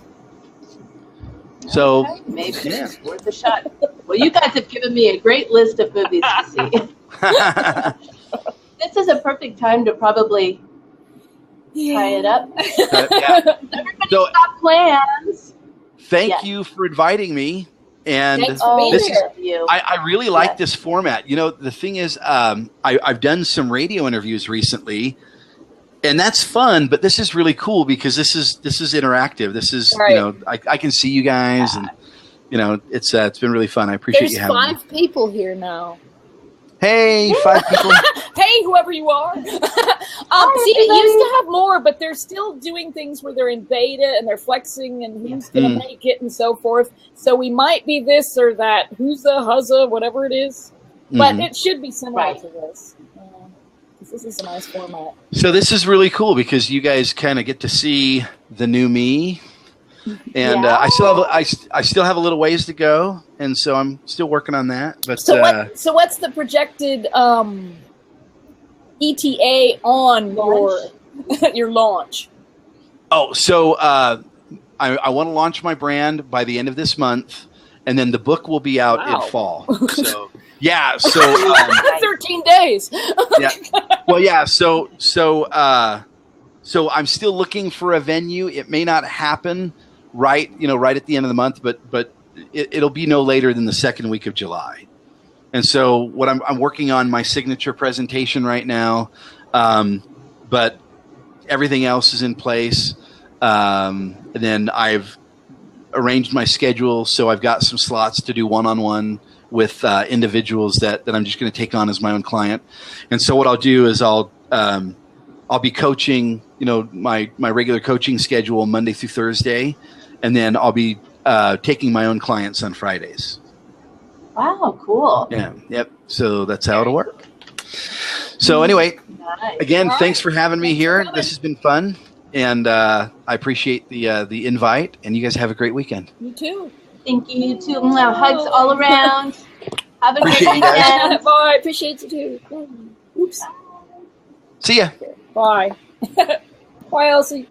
So
maybe it's worth a shot. Well, you guys have given me a great list of movies to see. This is a perfect time to probably tie it up. Everybody stop plans.
Thank you for inviting me. And
Thanks for being
here.
I really like this format. The thing is, I've done some radio interviews recently, and that's fun. But this is really cool because this is interactive. This is I can see you guys, and it's been really fun. I appreciate you having me.
There's 5 people here now.
Hey, 5 people.
Hey, whoever you are. See, it used to have more, but they're still doing things where they're in beta and they're flexing and who's going to make it and so forth. So we might be this or that. Who's the huzza, whatever it is. But it should be similar to this. This is a nice format.
So this is really cool because you guys kind of get to see the new me. And I still have a little ways to go, and so I'm still working on that. But
so what's the projected ETA on your launch?
Oh, so I want to launch my brand by the end of this month, and then the book will be out in fall. So
13 days.
So I'm still looking for a venue. It may not happen right at the end of the month, but it'll be no later than the second week of July. And so what I'm working on my signature presentation right now, but everything else is in place. And then I've arranged my schedule, so I've got some slots to do one-on-one with individuals that I'm just going to take on as my own client. And so what I'll do is I'll be coaching, my regular coaching schedule Monday through Thursday, and then I'll be taking my own clients on Fridays.
Wow, cool.
Yeah, yep. So that's how it'll work. So anyway, again, thanks for having me here. This has been fun, and I appreciate the invite. And you guys have a great weekend.
You too.
Thank you. You too. Hugs all around. Have a great weekend.
Bye. Appreciate you too. Oops.
See ya.
Bye. Bye, Elsie.